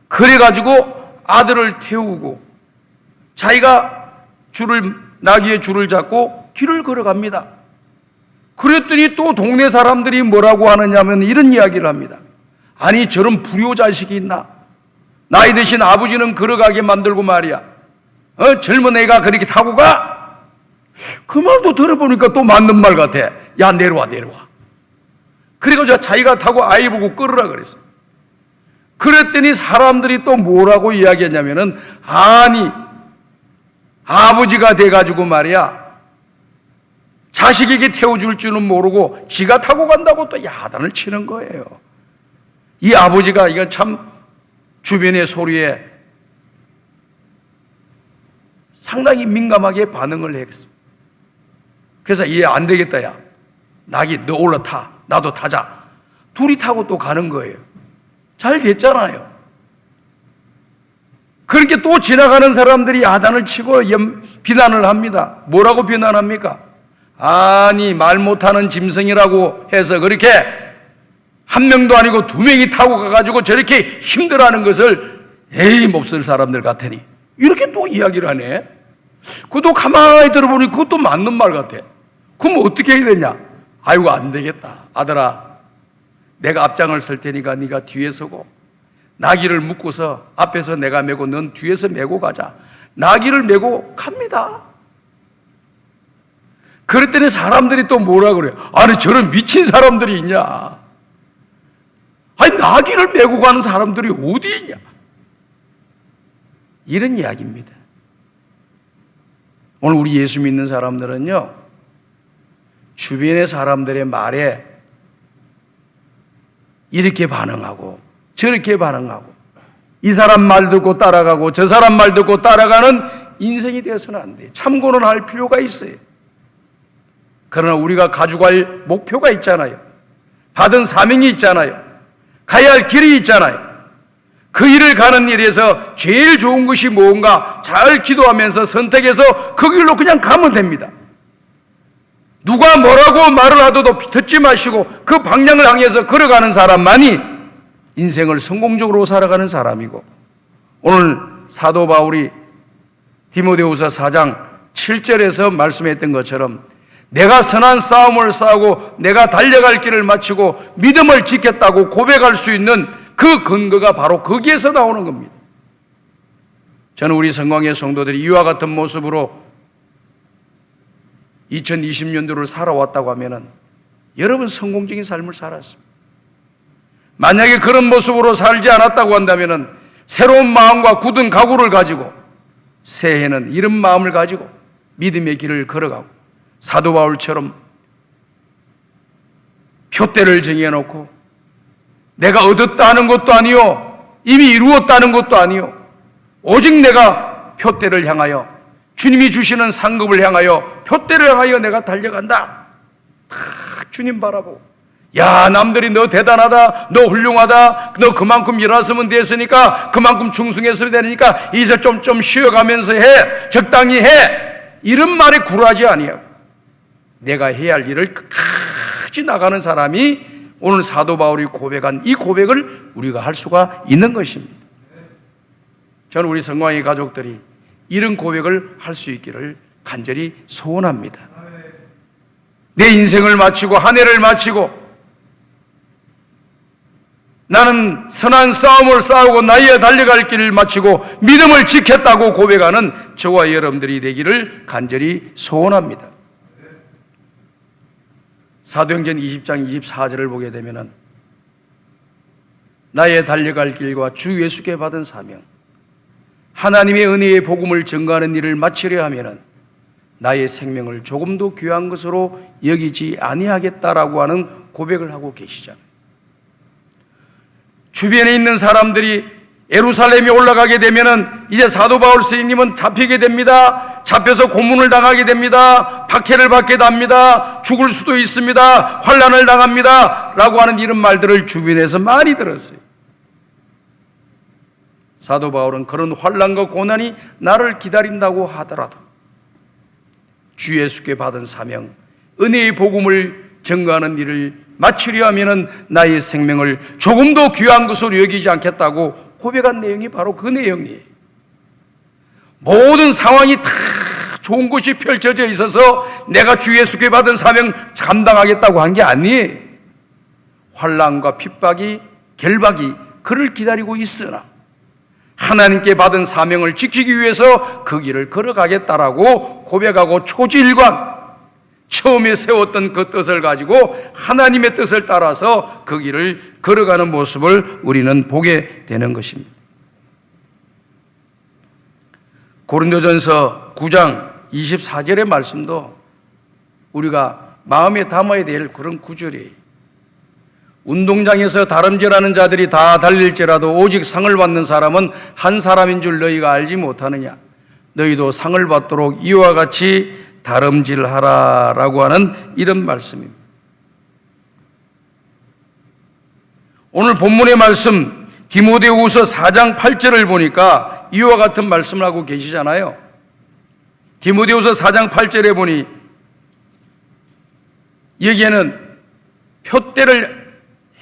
그래가지고 아들을 태우고 자기가 나귀의 줄을 잡고 길을 걸어갑니다. 그랬더니 또 동네 사람들이 뭐라고 하느냐면 이런 이야기를 합니다. 아니, 저런 불효자식이 있나? 나이 드신 아버지는 걸어가게 만들고 말이야, 젊은 애가 그렇게 타고 가? 그 말도 들어보니까 또 맞는 말 같아. 야, 내려와. 그래가지고 자기가 타고 아이 보고 끌으라 그랬어. 그랬더니 사람들이 또 뭐라고 이야기했냐면은, 아니, 아버지가 돼가지고 말이야, 자식에게 태워줄 줄은 모르고 지가 타고 간다고 또 야단을 치는 거예요. 이 아버지가 이거 참 주변의 소리에 상당히 민감하게 반응을 했습니다. 그래서 얘 안 되겠다, 야, 나귀 너 올라타, 나도 타자. 둘이 타고 또 가는 거예요. 잘 됐잖아요. 그렇게 또 지나가는 사람들이 야단을 치고 비난을 합니다. 뭐라고 비난합니까? 아니, 말 못하는 짐승이라고 해서 그렇게 한 명도 아니고 두 명이 타고 가가지고 저렇게 힘들어하는 것을 에이, 몹쓸 사람들 같으니, 이렇게 또 이야기를 하네. 그것도 가만히 들어보니 그것도 맞는 말 같아. 그럼 어떻게 해야 되냐? 아이고, 안 되겠다. 아들아, 내가 앞장을 설 테니까 네가 뒤에 서고 나귀를 묶고서 앞에서 내가 메고 넌 뒤에서 메고 가자. 나귀를 메고 갑니다. 그랬더니 사람들이 또 뭐라 그래요? 아니, 저런 미친 사람들이 있냐? 아니, 나귀를 메고 가는 사람들이 어디 있냐? 이런 이야기입니다. 오늘 우리 예수 믿는 사람들은요, 주변의 사람들의 말에 이렇게 반응하고 저렇게 반응하고 이 사람 말 듣고 따라가고 저 사람 말 듣고 따라가는 인생이 되어서는 안 돼요. 참고는 할 필요가 있어요. 그러나 우리가 가져갈 목표가 있잖아요. 받은 사명이 있잖아요. 가야 할 길이 있잖아요. 그 일을 가는 일에서 제일 좋은 것이 뭔가 잘 기도하면서 선택해서 그 길로 그냥 가면 됩니다. 누가 뭐라고 말을 하더라도 듣지 마시고 그 방향을 향해서 걸어가는 사람만이 인생을 성공적으로 살아가는 사람이고, 오늘 사도 바울이 디모데후서 4장 7절에서 말씀했던 것처럼 내가 선한 싸움을 싸우고 내가 달려갈 길을 마치고 믿음을 지켰다고 고백할 수 있는 그 근거가 바로 거기에서 나오는 겁니다. 저는 우리 성광의 성도들이 이와 같은 모습으로 2020년도를 살아왔다고 하면은 여러분 성공적인 삶을 살았습니다. 만약에 그런 모습으로 살지 않았다고 한다면은 새로운 마음과 굳은 각오를 가지고 새해에는 이런 마음을 가지고 믿음의 길을 걸어가고 사도 바울처럼 표대를 정해놓고 내가 얻었다는 것도 아니요, 이미 이루었다는 것도 아니요, 오직 내가 표대를 향하여 주님이 주시는 상급을 향하여 표대를 향하여 내가 달려간다. 주님 바라보고, 야, 남들이 너 대단하다, 너 훌륭하다, 너 그만큼 일했으면 됐으니까, 그만큼 충성했으면 되니까 이제 좀 쉬어가면서 해, 적당히 해, 이런 말에 굴하지 아니하고 내가 해야 할 일을 끝까지 나가는 사람이 오늘 사도 바울이 고백한 이 고백을 우리가 할 수가 있는 것입니다. 저는 우리 성광의 가족들이 이런 고백을 할 수 있기를 간절히 소원합니다. 내 인생을 마치고 한 해를 마치고 나는 선한 싸움을 싸우고 나의 달려갈 길을 마치고 믿음을 지켰다고 고백하는 저와 여러분들이 되기를 간절히 소원합니다. 사도행전 20장 24절을 보게 되면은 나의 달려갈 길과 주 예수께 받은 사명, 하나님의 은혜의 복음을 전가하는 일을 마치려 하면은 나의 생명을 조금도 귀한 것으로 여기지 아니하겠다라고 하는 고백을 하고 계시잖아요. 주변에 있는 사람들이 예루살렘에 올라가게 되면은 이제 사도 바울 스님은 잡히게 됩니다. 잡혀서 고문을 당하게 됩니다. 박해를 받게 됩니다. 죽을 수도 있습니다. 환난을 당합니다. 라고 하는 이런 말들을 주변에서 많이 들었어요. 사도 바울은 그런 환난과 고난이 나를 기다린다고 하더라도 주 예수께 받은 사명, 은혜의 복음을 전가하는 일을 마치려 하면은 나의 생명을 조금도 귀한 것으로 여기지 않겠다고 고백한 내용이 바로 그 내용이에요. 모든 상황이 다 좋은 것이 펼쳐져 있어서 내가 주 예수께 받은 사명 감당하겠다고 한 게 아니에요. 환난과 핍박이, 결박이 그를 기다리고 있으나 하나님께 받은 사명을 지키기 위해서 그 길을 걸어가겠다라고 고백하고 초지일관 처음에 세웠던 그 뜻을 가지고 하나님의 뜻을 따라서 그 길을 걸어가는 모습을 우리는 보게 되는 것입니다. 고린도전서 9장 24절의 말씀도 우리가 마음에 담아야 될 그런 구절이에요. 운동장에서 다름질하는 자들이 다 달릴지라도 오직 상을 받는 사람은 한 사람인 줄 너희가 알지 못하느냐. 너희도 상을 받도록 이와 같이 다름질하라 라고 하는 이런 말씀입니다. 오늘 본문의 말씀 디모데후서 4장 8절을 보니까 이와 같은 말씀을 하고 계시잖아요. 디모데후서 4장 8절에 보니 여기에는 표대를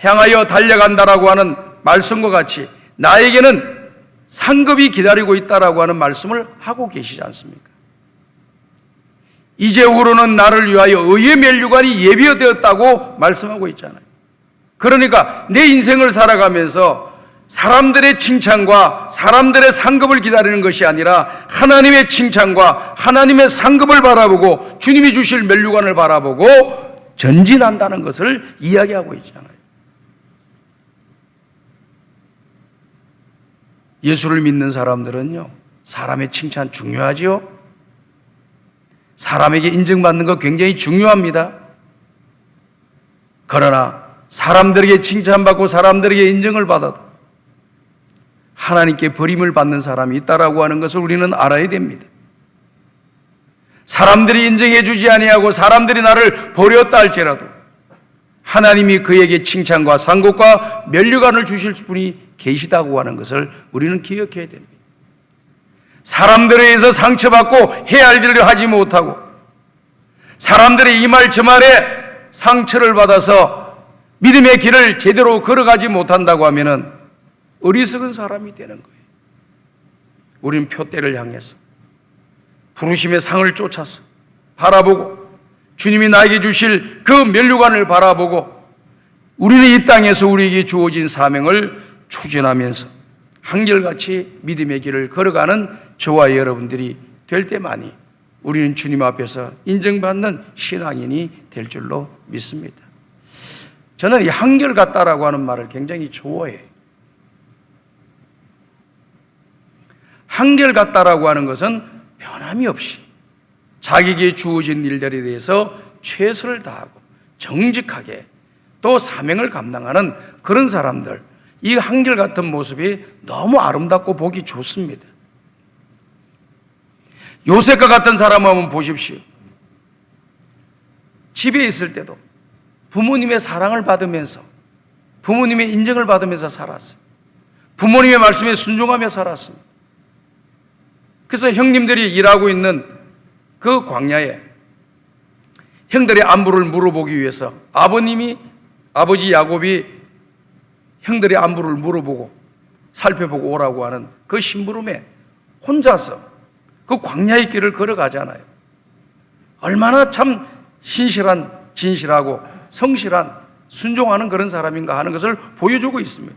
향하여 달려간다라고 하는 말씀과 같이 나에게는 상급이 기다리고 있다라고 하는 말씀을 하고 계시지 않습니까? 이제후로는 나를 위하여 의의 면류관이 예비되었다고 말씀하고 있잖아요. 그러니까 내 인생을 살아가면서 사람들의 칭찬과 사람들의 상급을 기다리는 것이 아니라 하나님의 칭찬과 하나님의 상급을 바라보고 주님이 주실 면류관을 바라보고 전진한다는 것을 이야기하고 있잖아요. 예수를 믿는 사람들은요, 사람의 칭찬 중요하지요? 사람에게 인정받는 거 굉장히 중요합니다. 그러나 사람들에게 칭찬받고 사람들에게 인정을 받아도 하나님께 버림을 받는 사람이 있다라고 하는 것을 우리는 알아야 됩니다. 사람들이 인정해 주지 아니하고 사람들이 나를 버렸다 할지라도 하나님이 그에게 칭찬과 상급과 면류관을 주실 분이 계시다고 하는 것을 우리는 기억해야 됩니다. 사람들에 의해서 상처받고 해야 할 일을 하지 못하고 사람들의 이 말 저 말에 상처를 받아서 믿음의 길을 제대로 걸어가지 못한다고 하면은 어리석은 사람이 되는 거예요. 우리는 표대를 향해서 부르심의 상을 쫓아서 바라보고 주님이 나에게 주실 그 면류관을 바라보고 우리는 이 땅에서 우리에게 주어진 사명을 추진하면서 한결같이 믿음의 길을 걸어가는 저와 여러분들이 될 때만이 우리는 주님 앞에서 인정받는 신앙인이 될 줄로 믿습니다. 저는 이 한결같다라고 하는 말을 굉장히 좋아해요. 한결같다라고 하는 것은 변함이 없이 자기에게 주어진 일들에 대해서 최선을 다하고 정직하게 또 사명을 감당하는 그런 사람들, 이 한결같은 모습이 너무 아름답고 보기 좋습니다. 요셉과 같은 사람 한번 보십시오. 집에 있을 때도 부모님의 사랑을 받으면서 부모님의 인정을 받으면서 살았어요. 부모님의 말씀에 순종하며 살았습니다. 그래서 형님들이 일하고 있는 그 광야에 형들의 안부를 물어보기 위해서 아버지 야곱이 형들의 안부를 물어보고 살펴보고 오라고 하는 그 심부름에 혼자서 그 광야의 길을 걸어가잖아요. 얼마나 참 신실한 진실하고 성실한 순종하는 그런 사람인가 하는 것을 보여주고 있습니다.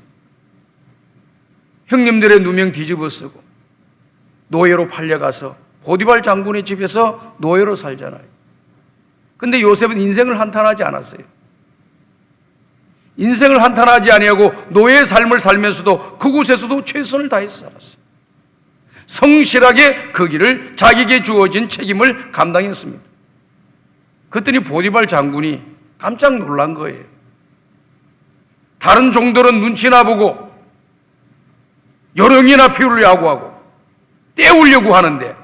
형님들의 누명 뒤집어 쓰고 노예로 팔려가서 보디발 장군의 집에서 노예로 살잖아요. 근데 요셉은 인생을 한탄하지 않았어요. 인생을 한탄하지 아니하고 노예의 삶을 살면서도 그곳에서도 최선을 다해서 살았어요. 성실하게 그 길을 자기에게 주어진 책임을 감당했습니다. 그랬더니 보디발 장군이 깜짝 놀란 거예요. 다른 종들은 눈치나 보고 요령이나 피우려고 하고 때우려고 하는데,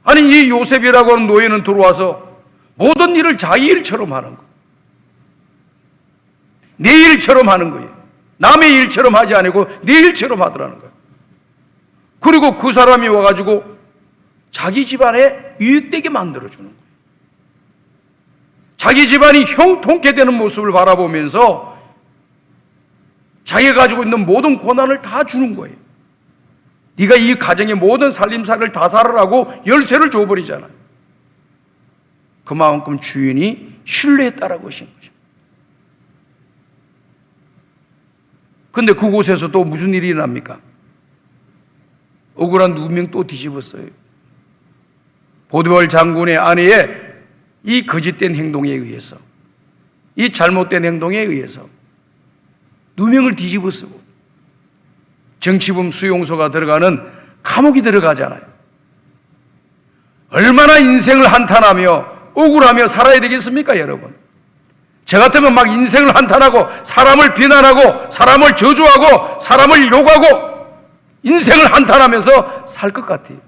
아니 이 요셉이라고 하는 노예는 들어와서 모든 일을 자기 일처럼 하는 거예요. 내 일처럼 하는 거예요. 남의 일처럼 하지 않고 내 일처럼 하더라는 거예요. 그리고 그 사람이 와가지고 자기 집안에 유익되게 만들어주는 거예요. 자기 집안이 형통케 되는 모습을 바라보면서 자기가 가지고 있는 모든 고난을 다 주는 거예요. 네가 이 가정의 모든 살림살이를 다 살으라고 열쇠를 줘버리잖아요. 그만큼 주인이 신뢰했다라고 하신 거죠. 근데 그곳에서 또 무슨 일이 일어납니까? 억울한 누명 또 뒤집었어요. 보디발 장군의 아내의 이 거짓된 행동에 의해서, 이 잘못된 행동에 의해서 누명을 뒤집어 쓰고 정치범 수용소가 들어가는 감옥이 들어가잖아요. 얼마나 인생을 한탄하며 억울하며 살아야 되겠습니까, 여러분? 저 같으면 막 인생을 한탄하고 사람을 비난하고 사람을 저주하고 사람을 욕하고 인생을 한탄하면서 살 것 같아요.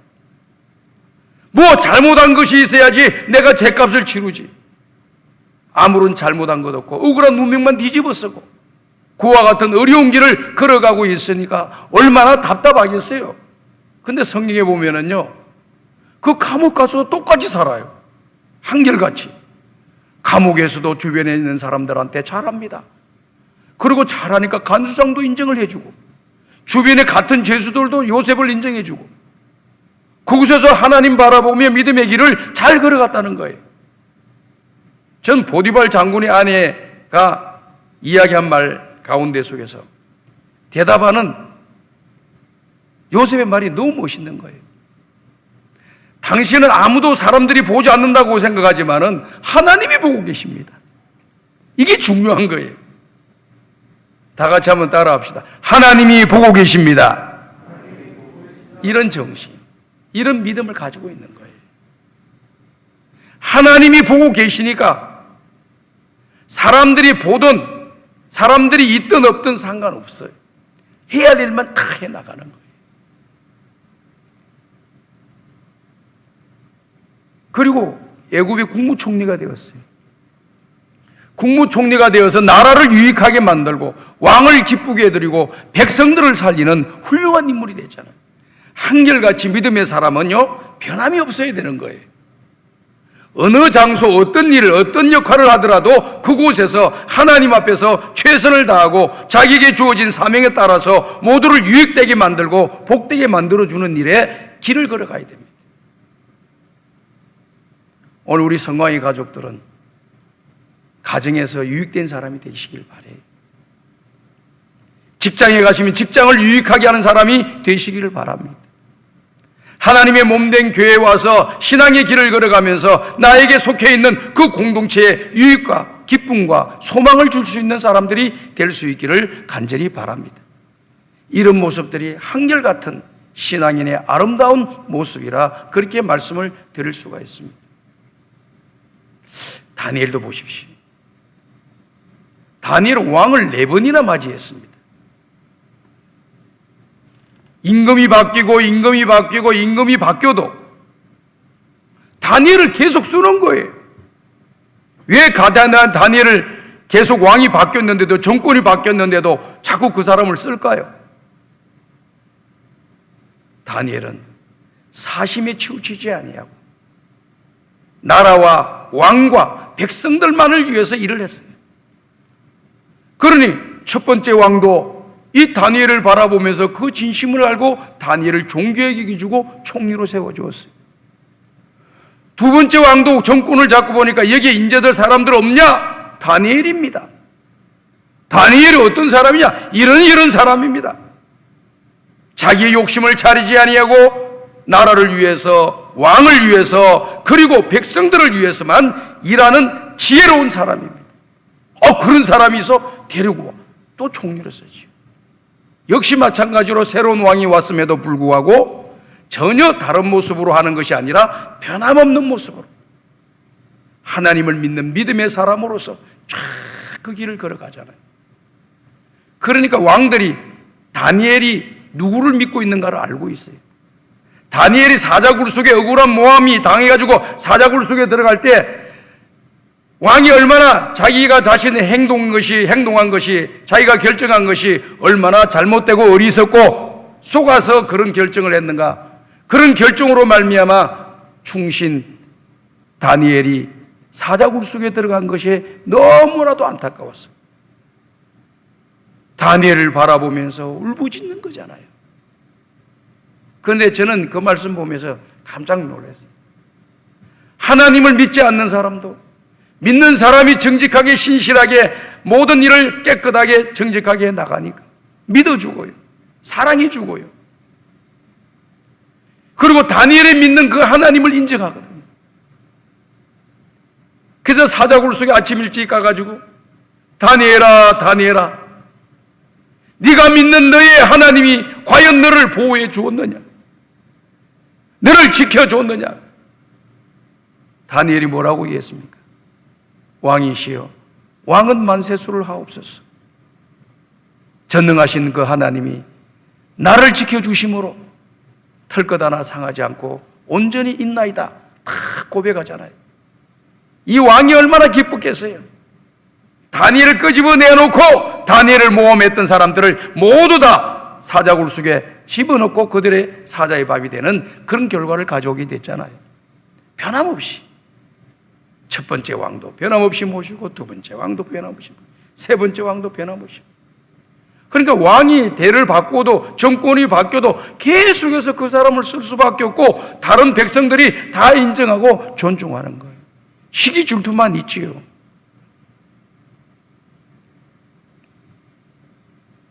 뭐 잘못한 것이 있어야지 내가 죗값을 치르지. 아무런 잘못한 것 없고 억울한 누명만 뒤집어 쓰고 그와 같은 어려운 길을 걸어가고 있으니까 얼마나 답답하겠어요. 근데 성경에 보면은요, 그 감옥 가서도 똑같이 살아요. 한결같이. 감옥에서도 주변에 있는 사람들한테 잘합니다. 그리고 잘하니까 간수장도 인정을 해주고 주변에 같은 죄수들도 요셉을 인정해주고 그곳에서 하나님 바라보며 믿음의 길을 잘 걸어갔다는 거예요. 전 보디발 장군의 아내가 이야기한 말 가운데 속에서 대답하는 요셉의 말이 너무 멋있는 거예요. 당신은 아무도 사람들이 보지 않는다고 생각하지만은 하나님이 보고 계십니다. 이게 중요한 거예요. 다 같이 한번 따라합시다. 하나님이 보고 계십니다. 이런 정신, 이런 믿음을 가지고 있는 거예요. 하나님이 보고 계시니까 사람들이 보든 사람들이 있든 없든 상관없어요. 해야 될 일만 다 해나가는 거예요. 그리고 애굽의 국무총리가 되었어요. 국무총리가 되어서 나라를 유익하게 만들고 왕을 기쁘게 해드리고 백성들을 살리는 훌륭한 인물이 됐잖아요. 한결같이 믿음의 사람은요, 변함이 없어야 되는 거예요. 어느 장소, 어떤 일을, 어떤 역할을 하더라도 그곳에서 하나님 앞에서 최선을 다하고 자기에게 주어진 사명에 따라서 모두를 유익되게 만들고 복되게 만들어주는 일에 길을 걸어가야 됩니다. 오늘 우리 성광의 가족들은 가정에서 유익된 사람이 되시길 바래요. 직장에 가시면 직장을 유익하게 하는 사람이 되시기를 바랍니다. 하나님의 몸된 교회에 와서 신앙의 길을 걸어가면서 나에게 속해 있는 그 공동체에 유익과 기쁨과 소망을 줄 수 있는 사람들이 될 수 있기를 간절히 바랍니다. 이런 모습들이 한결같은 신앙인의 아름다운 모습이라 그렇게 말씀을 드릴 수가 있습니다. 다니엘도 보십시오. 다니엘은 왕을 4번이나 맞이했습니다. 임금이 바뀌고 임금이 바뀌고 임금이 바뀌어도 다니엘을 계속 쓰는 거예요. 왜 다니엘을 계속 왕이 바뀌었는데도 정권이 바뀌었는데도 자꾸 그 사람을 쓸까요? 다니엘은 사심에 치우치지 아니하고 나라와 왕과 백성들만을 위해서 일을 했어요. 그러니 첫 번째 왕도 이 다니엘을 바라보면서 그 진심을 알고 다니엘을 존귀하게 여기주고 총리로 세워주었어요. 두 번째 왕도 정권을 잡고 보니까 여기에 인재들 사람들 없냐? 다니엘입니다. 다니엘이 어떤 사람이냐? 이런 사람입니다. 자기의 욕심을 차리지 아니하고 나라를 위해서, 왕을 위해서, 그리고 백성들을 위해서만 일하는 지혜로운 사람입니다. 그런 사람이 있어 데리고 또 총리를 쓰지요. 역시 마찬가지로 새로운 왕이 왔음에도 불구하고 전혀 다른 모습으로 하는 것이 아니라 변함없는 모습으로 하나님을 믿는 믿음의 사람으로서 쫙 그 길을 걸어가잖아요. 그러니까 왕들이 다니엘이 누구를 믿고 있는가를 알고 있어요. 다니엘이 사자굴 속에 억울한 모함이 당해가지고 사자굴 속에 들어갈 때 왕이 얼마나 자기가 자신의 행동한 것이 자기가 결정한 것이 얼마나 잘못되고 어리석고 속아서 그런 결정을 했는가. 그런 결정으로 말미암아 충신 다니엘이 사자굴 속에 들어간 것이 너무나도 안타까웠어. 다니엘을 바라보면서 울부짖는 거잖아요. 그런데 저는 그 말씀 보면서 깜짝 놀랐어요. 하나님을 믿지 않는 사람도 믿는 사람이 정직하게 신실하게 모든 일을 깨끗하게 정직하게 나가니까 믿어주고요. 사랑해주고요. 그리고 다니엘이 믿는 그 하나님을 인정하거든요. 그래서 사자굴 속에 아침 일찍 가가지고 다니엘아 다니엘아 네가 믿는 너의 하나님이 과연 너를 보호해 주었느냐? 너를 지켜줬느냐? 다니엘이 뭐라고 얘기했습니까? 왕이시여 왕은 만세수를 하옵소서. 전능하신 그 하나님이 나를 지켜주심으로 털것 하나 상하지 않고 온전히 있나이다. 다 고백하잖아요. 이 왕이 얼마나 기뻤겠어요. 다니엘을 끄집어내놓고 다니엘을 모험했던 사람들을 모두 다 사자굴 속에 집어넣고 그들의 사자의 밥이 되는 그런 결과를 가져오게 됐잖아요. 변함없이 첫 번째 왕도 변함없이 모시고 두 번째 왕도 변함없이 세 번째 왕도 변함없이. 그러니까 왕이 대를 바꿔도 정권이 바뀌어도 계속해서 그 사람을 쓸 수밖에 없고 다른 백성들이 다 인정하고 존중하는 거예요. 시기 질투만 있지요.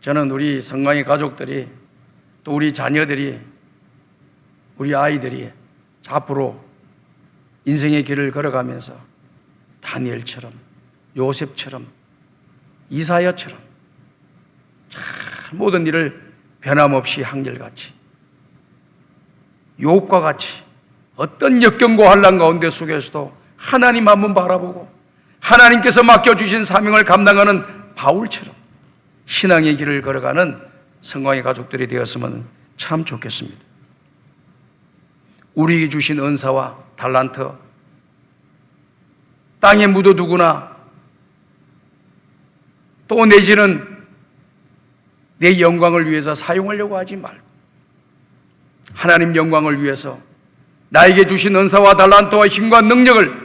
저는 우리 성광의 가족들이 또 우리 자녀들이 우리 아이들이 앞으로 인생의 길을 걸어가면서 다니엘처럼 요셉처럼 이사야처럼 잘 모든 일을 변함없이 한결같이 욥과 같이 어떤 역경과 환난 가운데 속에서도 하나님 한번 바라보고 하나님께서 맡겨주신 사명을 감당하는 바울처럼 신앙의 길을 걸어가는 성광의 가족들이 되었으면 참 좋겠습니다. 우리에게 주신 은사와 달란트 땅에 묻어두거나 또 내지는 내 영광을 위해서 사용하려고 하지 말고 하나님 영광을 위해서 나에게 주신 은사와 달란트와 힘과 능력을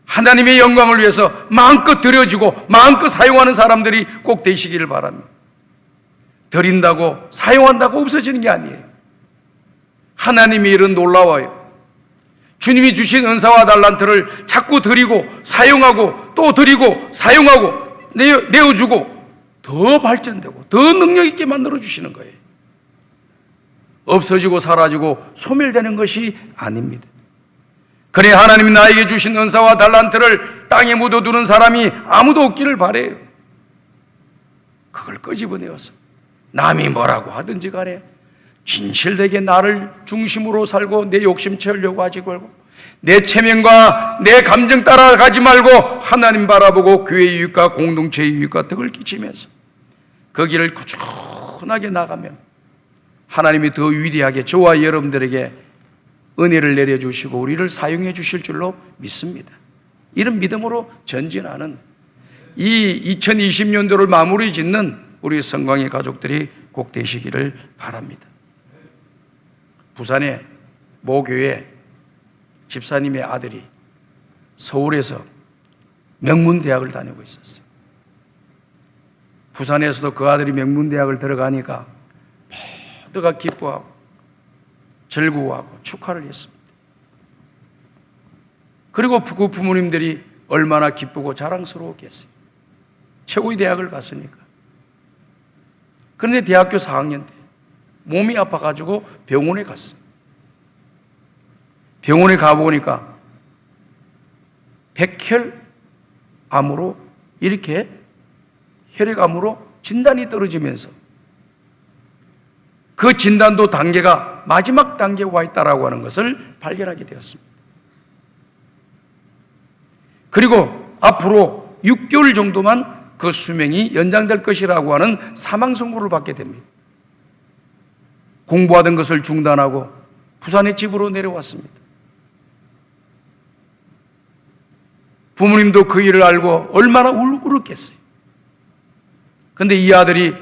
하나님의 영광을 위해서 마음껏 드려지고 마음껏 사용하는 사람들이 꼭 되시기를 바랍니다. 드린다고 사용한다고 없어지는 게 아니에요. 하나님의 일은 놀라워요. 주님이 주신 은사와 달란트를 자꾸 드리고 사용하고 또 드리고 사용하고 내어주고 더 발전되고 더 능력 있게 만들어 주시는 거예요. 없어지고 사라지고 소멸되는 것이 아닙니다. 그래 하나님이 나에게 주신 은사와 달란트를 땅에 묻어두는 사람이 아무도 없기를 바라요. 그걸 끄집어내어서 남이 뭐라고 하든지 간에 진실되게 나를 중심으로 살고 내 욕심 채우려고 하지 말고 내 체면과 내 감정 따라가지 말고 하나님 바라보고 교회의 유익과 공동체의 유익과 덕을 끼치면서 그 길을 꾸준하게 나가면 하나님이 더 위대하게 저와 여러분들에게 은혜를 내려주시고 우리를 사용해 주실 줄로 믿습니다. 이런 믿음으로 전진하는 이 2020년도를 마무리 짓는 우리 성광의 가족들이 꼭 되시기를 바랍니다. 부산의 모 교회 집사님의 아들이 서울에서 명문대학을 다니고 있었어요. 부산에서도 그 아들이 명문대학을 들어가니까 모두가 기뻐하고 즐거워하고 축하를 했습니다. 그리고 그 부모님들이 얼마나 기쁘고 자랑스러웠겠어요. 최고의 대학을 갔으니까. 그런데 대학교 4학년 때 몸이 아파가지고 병원에 갔어요. 병원에 가보니까 백혈암으로 이렇게 혈액암으로 진단이 떨어지면서 그 진단도 단계가 마지막 단계에 와 있다라고 하는 것을 발견하게 되었습니다. 그리고 앞으로 6개월 정도만 그 수명이 연장될 것이라고 하는 사망 선고를 받게 됩니다. 공부하던 것을 중단하고 부산의 집으로 내려왔습니다. 부모님도 그 일을 알고 얼마나 울었겠어요. 그런데 이 아들이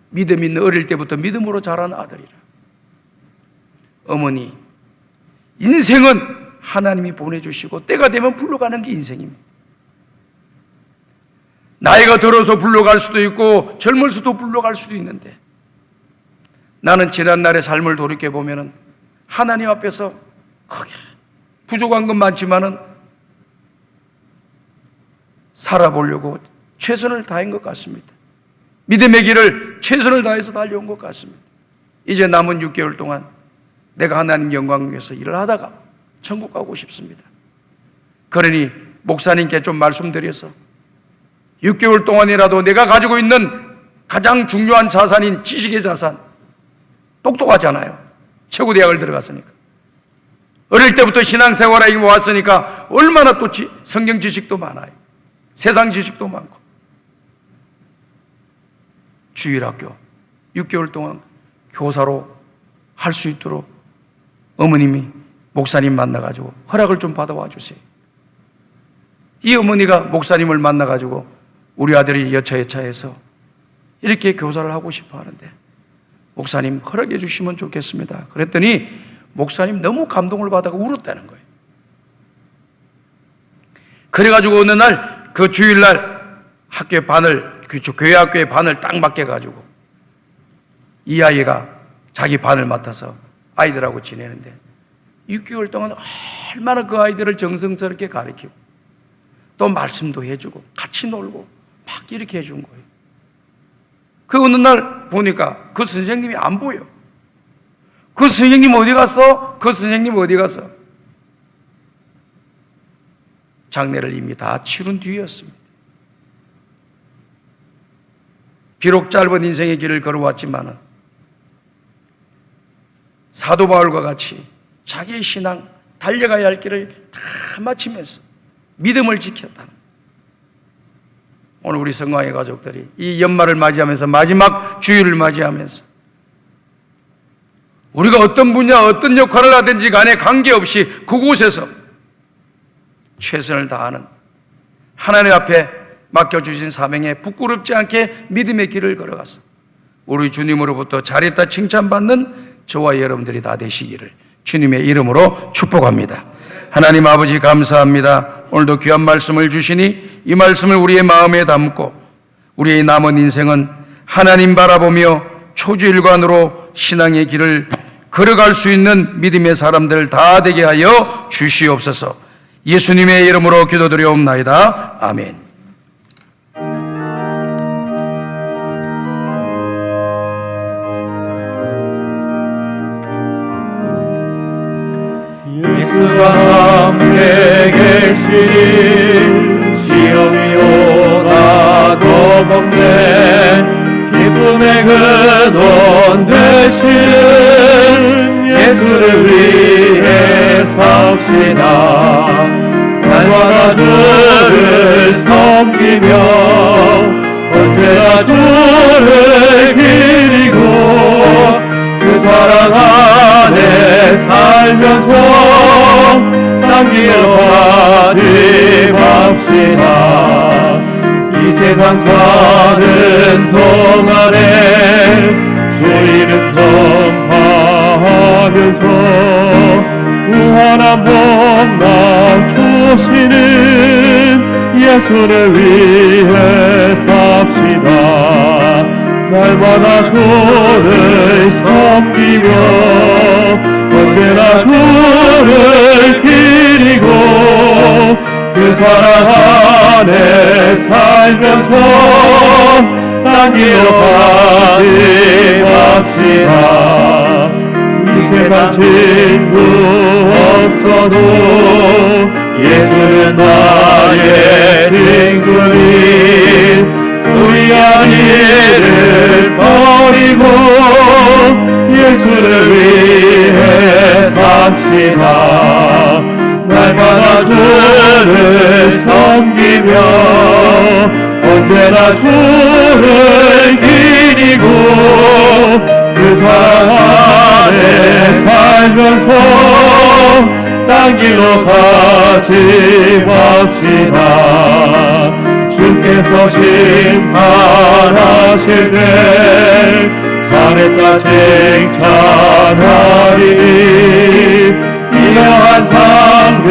믿음 있는, 어릴 때부터 믿음으로 자란 아들이라. 어머니, 인생은 하나님이 보내주시고 때가 되면 불러가는 게 인생입니다. 나이가 들어서 불러갈 수도 있고 젊을 수도 불러갈 수도 있는데, 나는 지난날의 삶을 돌이켜보면 하나님 앞에서 크게 부족한 건 많지만은 살아보려고 최선을 다한 것 같습니다. 믿음의 길을 최선을 다해서 달려온 것 같습니다. 이제 남은 6개월 동안 내가 하나님 영광 위해서 일을 하다가 천국 가고 싶습니다. 그러니 목사님께 좀 말씀드려서 6개월 동안이라도 내가 가지고 있는 가장 중요한 자산인 지식의 자산, 똑똑하잖아요. 최고 대학을 들어갔으니까. 어릴 때부터 신앙생활에 왔으니까 얼마나 또 성경 지식도 많아요. 세상 지식도 많고. 주일학교 6개월 동안 교사로 할 수 있도록 어머님이 목사님 만나가지고 허락을 좀 받아와 주세요. 이 어머니가 목사님을 만나가지고 우리 아들이 여차여차해서 이렇게 교사를 하고 싶어 하는데 목사님 허락해 주시면 좋겠습니다. 그랬더니 목사님 너무 감동을 받아서 울었다는 거예요. 그래가지고 어느 날 그 주일날 학교의 반을, 교회 학교의 반을 딱 맡겨가지고 이 아이가 자기 반을 맡아서 아이들하고 지내는데 6개월 동안 얼마나 그 아이들을 정성스럽게 가르치고 또 말씀도 해주고 같이 놀고 막 이렇게 해준 거예요. 그 어느 날 보니까 그 선생님이 안 보여. 그 선생님 어디 갔어? 그 선생님 어디 갔어? 장례를 이미 다 치른 뒤였습니다. 비록 짧은 인생의 길을 걸어왔지만 사도 바울과 같이 자기의 신앙, 달려가야 할 길을 다 마치면서 믿음을 지켰다. 오늘 우리 성화의 가족들이 이 연말을 맞이하면서 마지막 주일을 맞이하면서 우리가 어떤 분야, 어떤 역할을 하든지 간에 관계없이 그곳에서 최선을 다하는 하나님 앞에 맡겨주신 사명에 부끄럽지 않게 믿음의 길을 걸어갔어. 우리 주님으로부터 잘했다 칭찬받는 저와 여러분들이 다 되시기를 주님의 이름으로 축복합니다. 하나님 아버지 감사합니다. 오늘도 귀한 말씀을 주시니 이 말씀을 우리의 마음에 담고 우리의 남은 인생은 하나님 바라보며 초주일관으로 신앙의 길을 걸어갈 수 있는 믿음의 사람들 다 되게 하여 주시옵소서. 예수님의 이름으로 기도드리옵나이다. 아멘. 예수가 함께 계시니 시험이 오나도 먹네 기쁨의 근원 되시는 예수를 위해 삽시다. 날마다 주를 섬기며 언제나 주를 기리고 그 사랑 안에 살면서 남길 가림합시다. 이 세상 사는 동안에 주 이름 전파하면서 무한한 복락 주시는 예수를 위해 삽시다. 날마다 주를 섬기며 언제나 주를 기리고 사랑 안에 살면서 땅길로 가지 맙시다. 이 세상 친구 없어도 예수는 나의 친구니 우리 아이를 버리고 예수를 위해 삽시다. 날마다 주를 섬기며 언제나 주를 기리고 그 사랑 안에 살면서 딴 길로 가지 맙시다. 주께서 심판하실 때 살했다 칭찬하리니 이러한 상급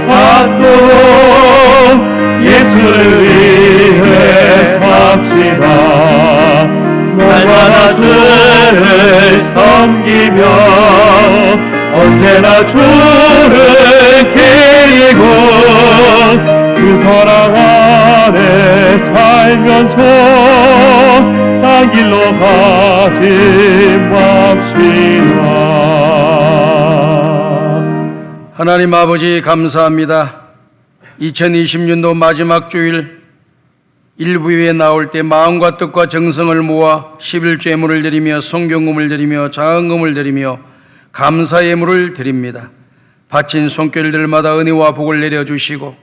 받도록 예수를 위해 삽시다. 날마다 주를 섬기며 언제나 주를 기리고 그 사랑 안에 살면서 딴 길로 가지 맙시다. 하나님 아버지 감사합니다. 2020년도 마지막 주일 일부에 나올 때 마음과 뜻과 정성을 모아 11죄물을 드리며 성경금을 드리며 장언금을 드리며 감사 예물을 드립니다. 바친 손길들마다 은혜와 복을 내려주시고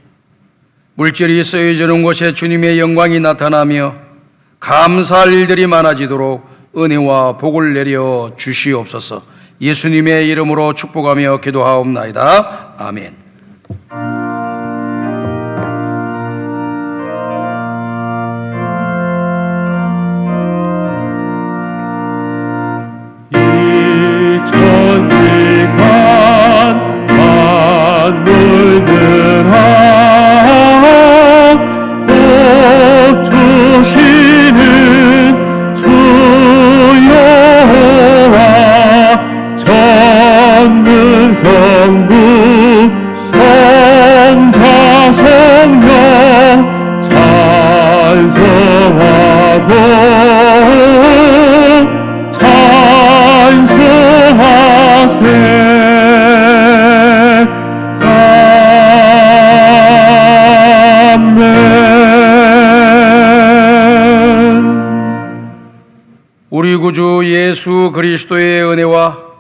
물질이 쓰여지는 곳에 주님의 영광이 나타나며 감사할 일들이 많아지도록 은혜와 복을 내려 주시옵소서. 예수님의 이름으로 축복하며 기도하옵나이다. 아멘. 천지간 만물들아 복 주시는 주 여호와 전능 성부 성자 성령 찬송하고 찬송하세. 우리 구주 예수 그리스도의 은혜와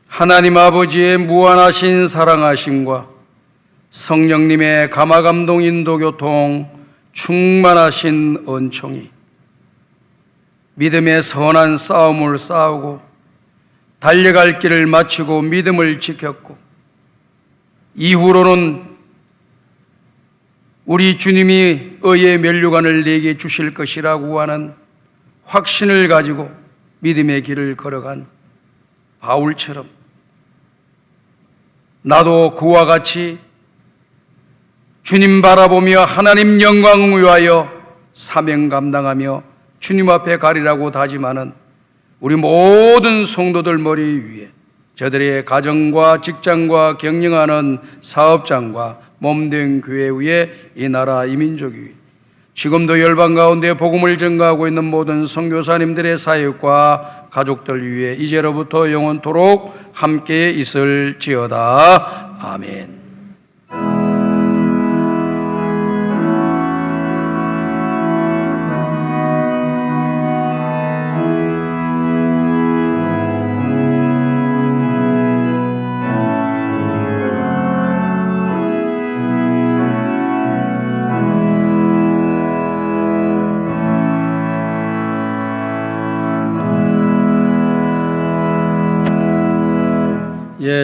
하나님 아버지의 무한하신 사랑하심과 성령님의 감화감동 인도교통 충만하신 은총이 믿음의 선한 싸움을 싸우고 달려갈 길을 마치고 믿음을 지켰고 이후로는 우리 주님이 의의 면류관을 내게 주실 것이라고 하는 확신을 가지고 믿음의 길을 걸어간 바울처럼 나도 그와 같이 주님 바라보며 하나님 영광을 위하여 사명 감당하며 주님 앞에 가리라고 다짐하는 우리 모든 성도들 머리 위에 저들의 가정과 직장과 경영하는 사업장과 몸된 교회 위에 이 나라 이 민족 위에 지금도 열방 가운데 복음을 전가하고 있는 모든 선교사님들의 사역과 가족들 위에 이제로부터 영원토록 함께 있을지어다. 아멘.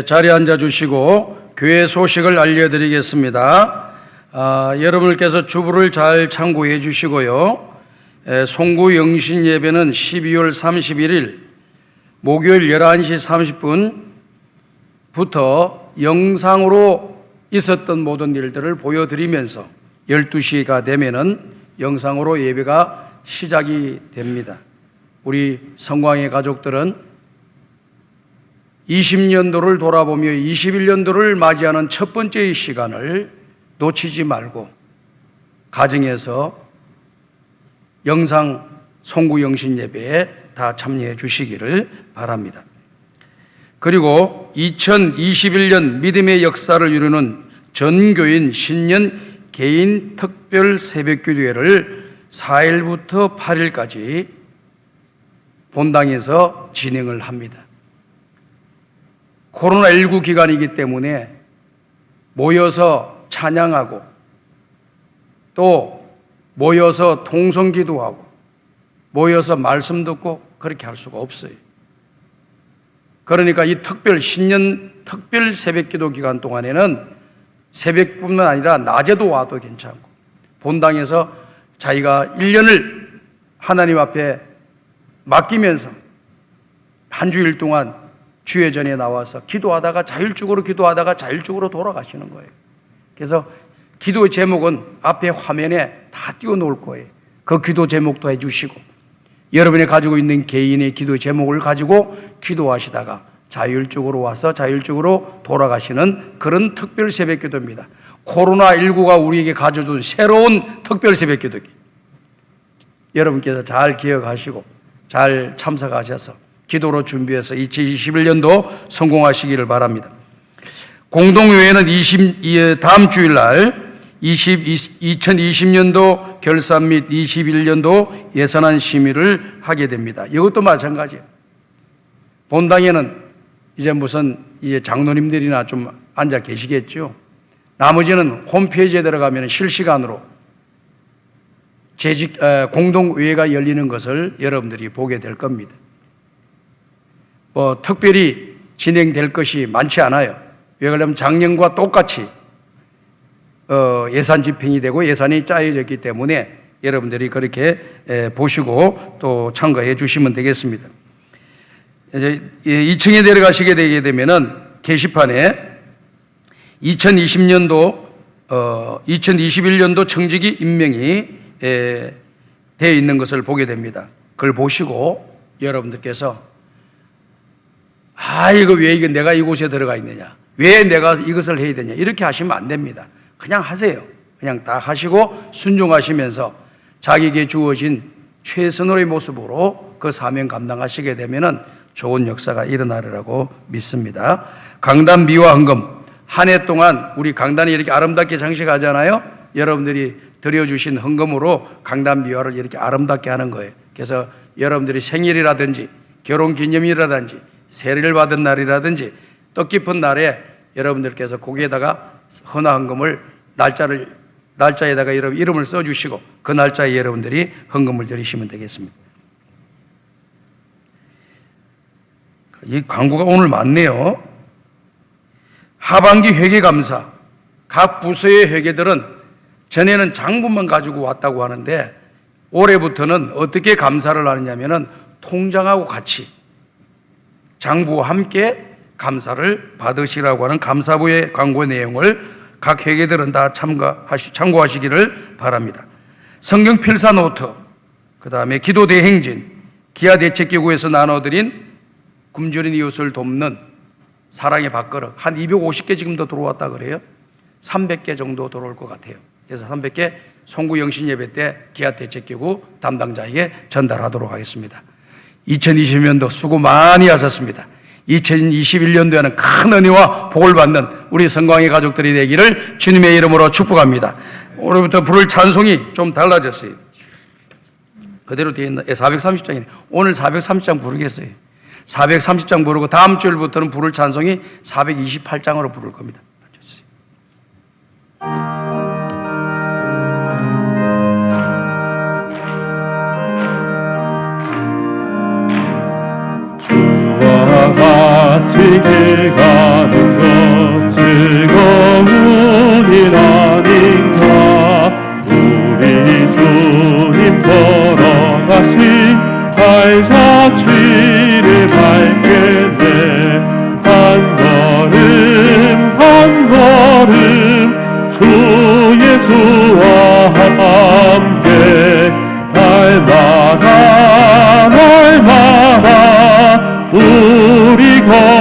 자리에 앉아주시고 교회 소식을 알려드리겠습니다. 여러분께서 주부를 잘 참고해 주시고요. 송구 영신 예배는 12월 31일 목요일 11시 30분부터 영상으로 있었던 모든 일들을 보여드리면서 12시가 되면은 영상으로 예배가 시작이 됩니다. 우리 성광의 가족들은 20년도를 돌아보며 21년도를 맞이하는 첫 번째 시간을 놓치지 말고 가정에서 영상 송구 영신 예배에 다 참여해 주시기를 바랍니다. 그리고 2021년 믿음의 역사를 이루는 전교인 신년 개인 특별 새벽기도회를 4일부터 8일까지 본당에서 진행을 합니다. 코로나19 기간이기 때문에 모여서 찬양하고 또 모여서 통성기도하고 모여서 말씀 듣고 그렇게 할 수가 없어요. 그러니까 이 신년 특별 새벽기도 기간 동안에는 새벽뿐만 아니라 낮에도 와도 괜찮고 본당에서 자기가 1년을 하나님 앞에 맡기면서 한 주일 동안 주회전에 나와서 기도하다가 자율적으로 돌아가시는 거예요. 그래서 기도 제목은 앞에 화면에 다 띄워놓을 거예요. 그 기도 제목도 해주시고 여러분이 가지고 있는 개인의 기도 제목을 가지고 기도하시다가 자율적으로 와서 자율적으로 돌아가시는 그런 특별 새벽 기도입니다. 코로나19가 우리에게 가져준 새로운 특별 새벽 기도기. 여러분께서 잘 기억하시고 잘 참석하셔서 기도로 준비해서 2021년도 성공하시기를 바랍니다. 공동회의는 다음 주일날 2020년도 결산 및 21년도 예산안 심의를 하게 됩니다. 이것도 마찬가지예요. 본당에는 이제 장로님들이나 좀 앉아 계시겠죠. 나머지는 홈페이지에 들어가면 실시간으로 공동회의가 열리는 것을 여러분들이 보게 될 겁니다. 특별히 진행될 것이 많지 않아요. 왜 그러냐면 작년과 똑같이 예산 집행이 되고 예산이 짜여졌기 때문에 여러분들이 그렇게 보시고 또 참가해 주시면 되겠습니다. 이제 2층에 내려가시게 되게 되면은 게시판에 2021년도 청지기 임명이 되어 있는 것을 보게 됩니다. 그걸 보시고 여러분들께서 이거 내가 이곳에 들어가 있느냐? 왜 내가 이것을 해야 되냐? 이렇게 하시면 안 됩니다. 그냥 하세요. 그냥 다 하시고 순종하시면서 자기에게 주어진 최선의 모습으로 그 사명 감당하시게 되면은 좋은 역사가 일어나리라고 믿습니다. 강단 미화 헌금 한 해 동안 우리 강단이 이렇게 아름답게 장식하잖아요. 여러분들이 드려주신 헌금으로 강단 미화를 이렇게 아름답게 하는 거예요. 그래서 여러분들이 생일이라든지 결혼기념일이라든지 세례를 받은 날이라든지 뜻깊은 날에 여러분들께서 거기에다가 헌화헌금을 날짜에다가 이름을 써주시고 그 날짜에 여러분들이 헌금을 드리시면 되겠습니다. 이 광고가 오늘 많네요. 하반기 회계감사 각 부서의 회계들은 전에는 장부만 가지고 왔다고 하는데 올해부터는 어떻게 감사를 하느냐면은 통장하고 같이 장부와 함께 감사를 받으시라고 하는 감사부의 광고 내용을 각 회계들은 다 참고하시기를 바랍니다. 성경 필사 노트, 그 다음에 기도 대행진, 기아 대책기구에서 나눠드린 굶주린 이웃을 돕는 사랑의 밥그릇 한 250개 지금도 들어왔다 그래요. 300개 정도 들어올 것 같아요. 그래서 300개 송구 영신 예배 때 기아 대책기구 담당자에게 전달하도록 하겠습니다. 2020년도 수고 많이 하셨습니다. 2021년도에는 큰 은혜와 복을 받는 우리 성광의 가족들이 되기를 주님의 이름으로 축복합니다. 오늘부터 부를 찬송이 좀 달라졌어요. 그대로 되어 있나? 430장이네. 오늘 430장 부르겠어요. 430장 부르고 다음 주일부터는 부를 찬송이 428장으로 부를 겁니다. 주와 같이 길 가는 것 즐거운 일 아닌가. 우리 주님 걸어가신 발자취를 밟겠네. 한 걸음 주 예수와 함께 날마다 우리 걸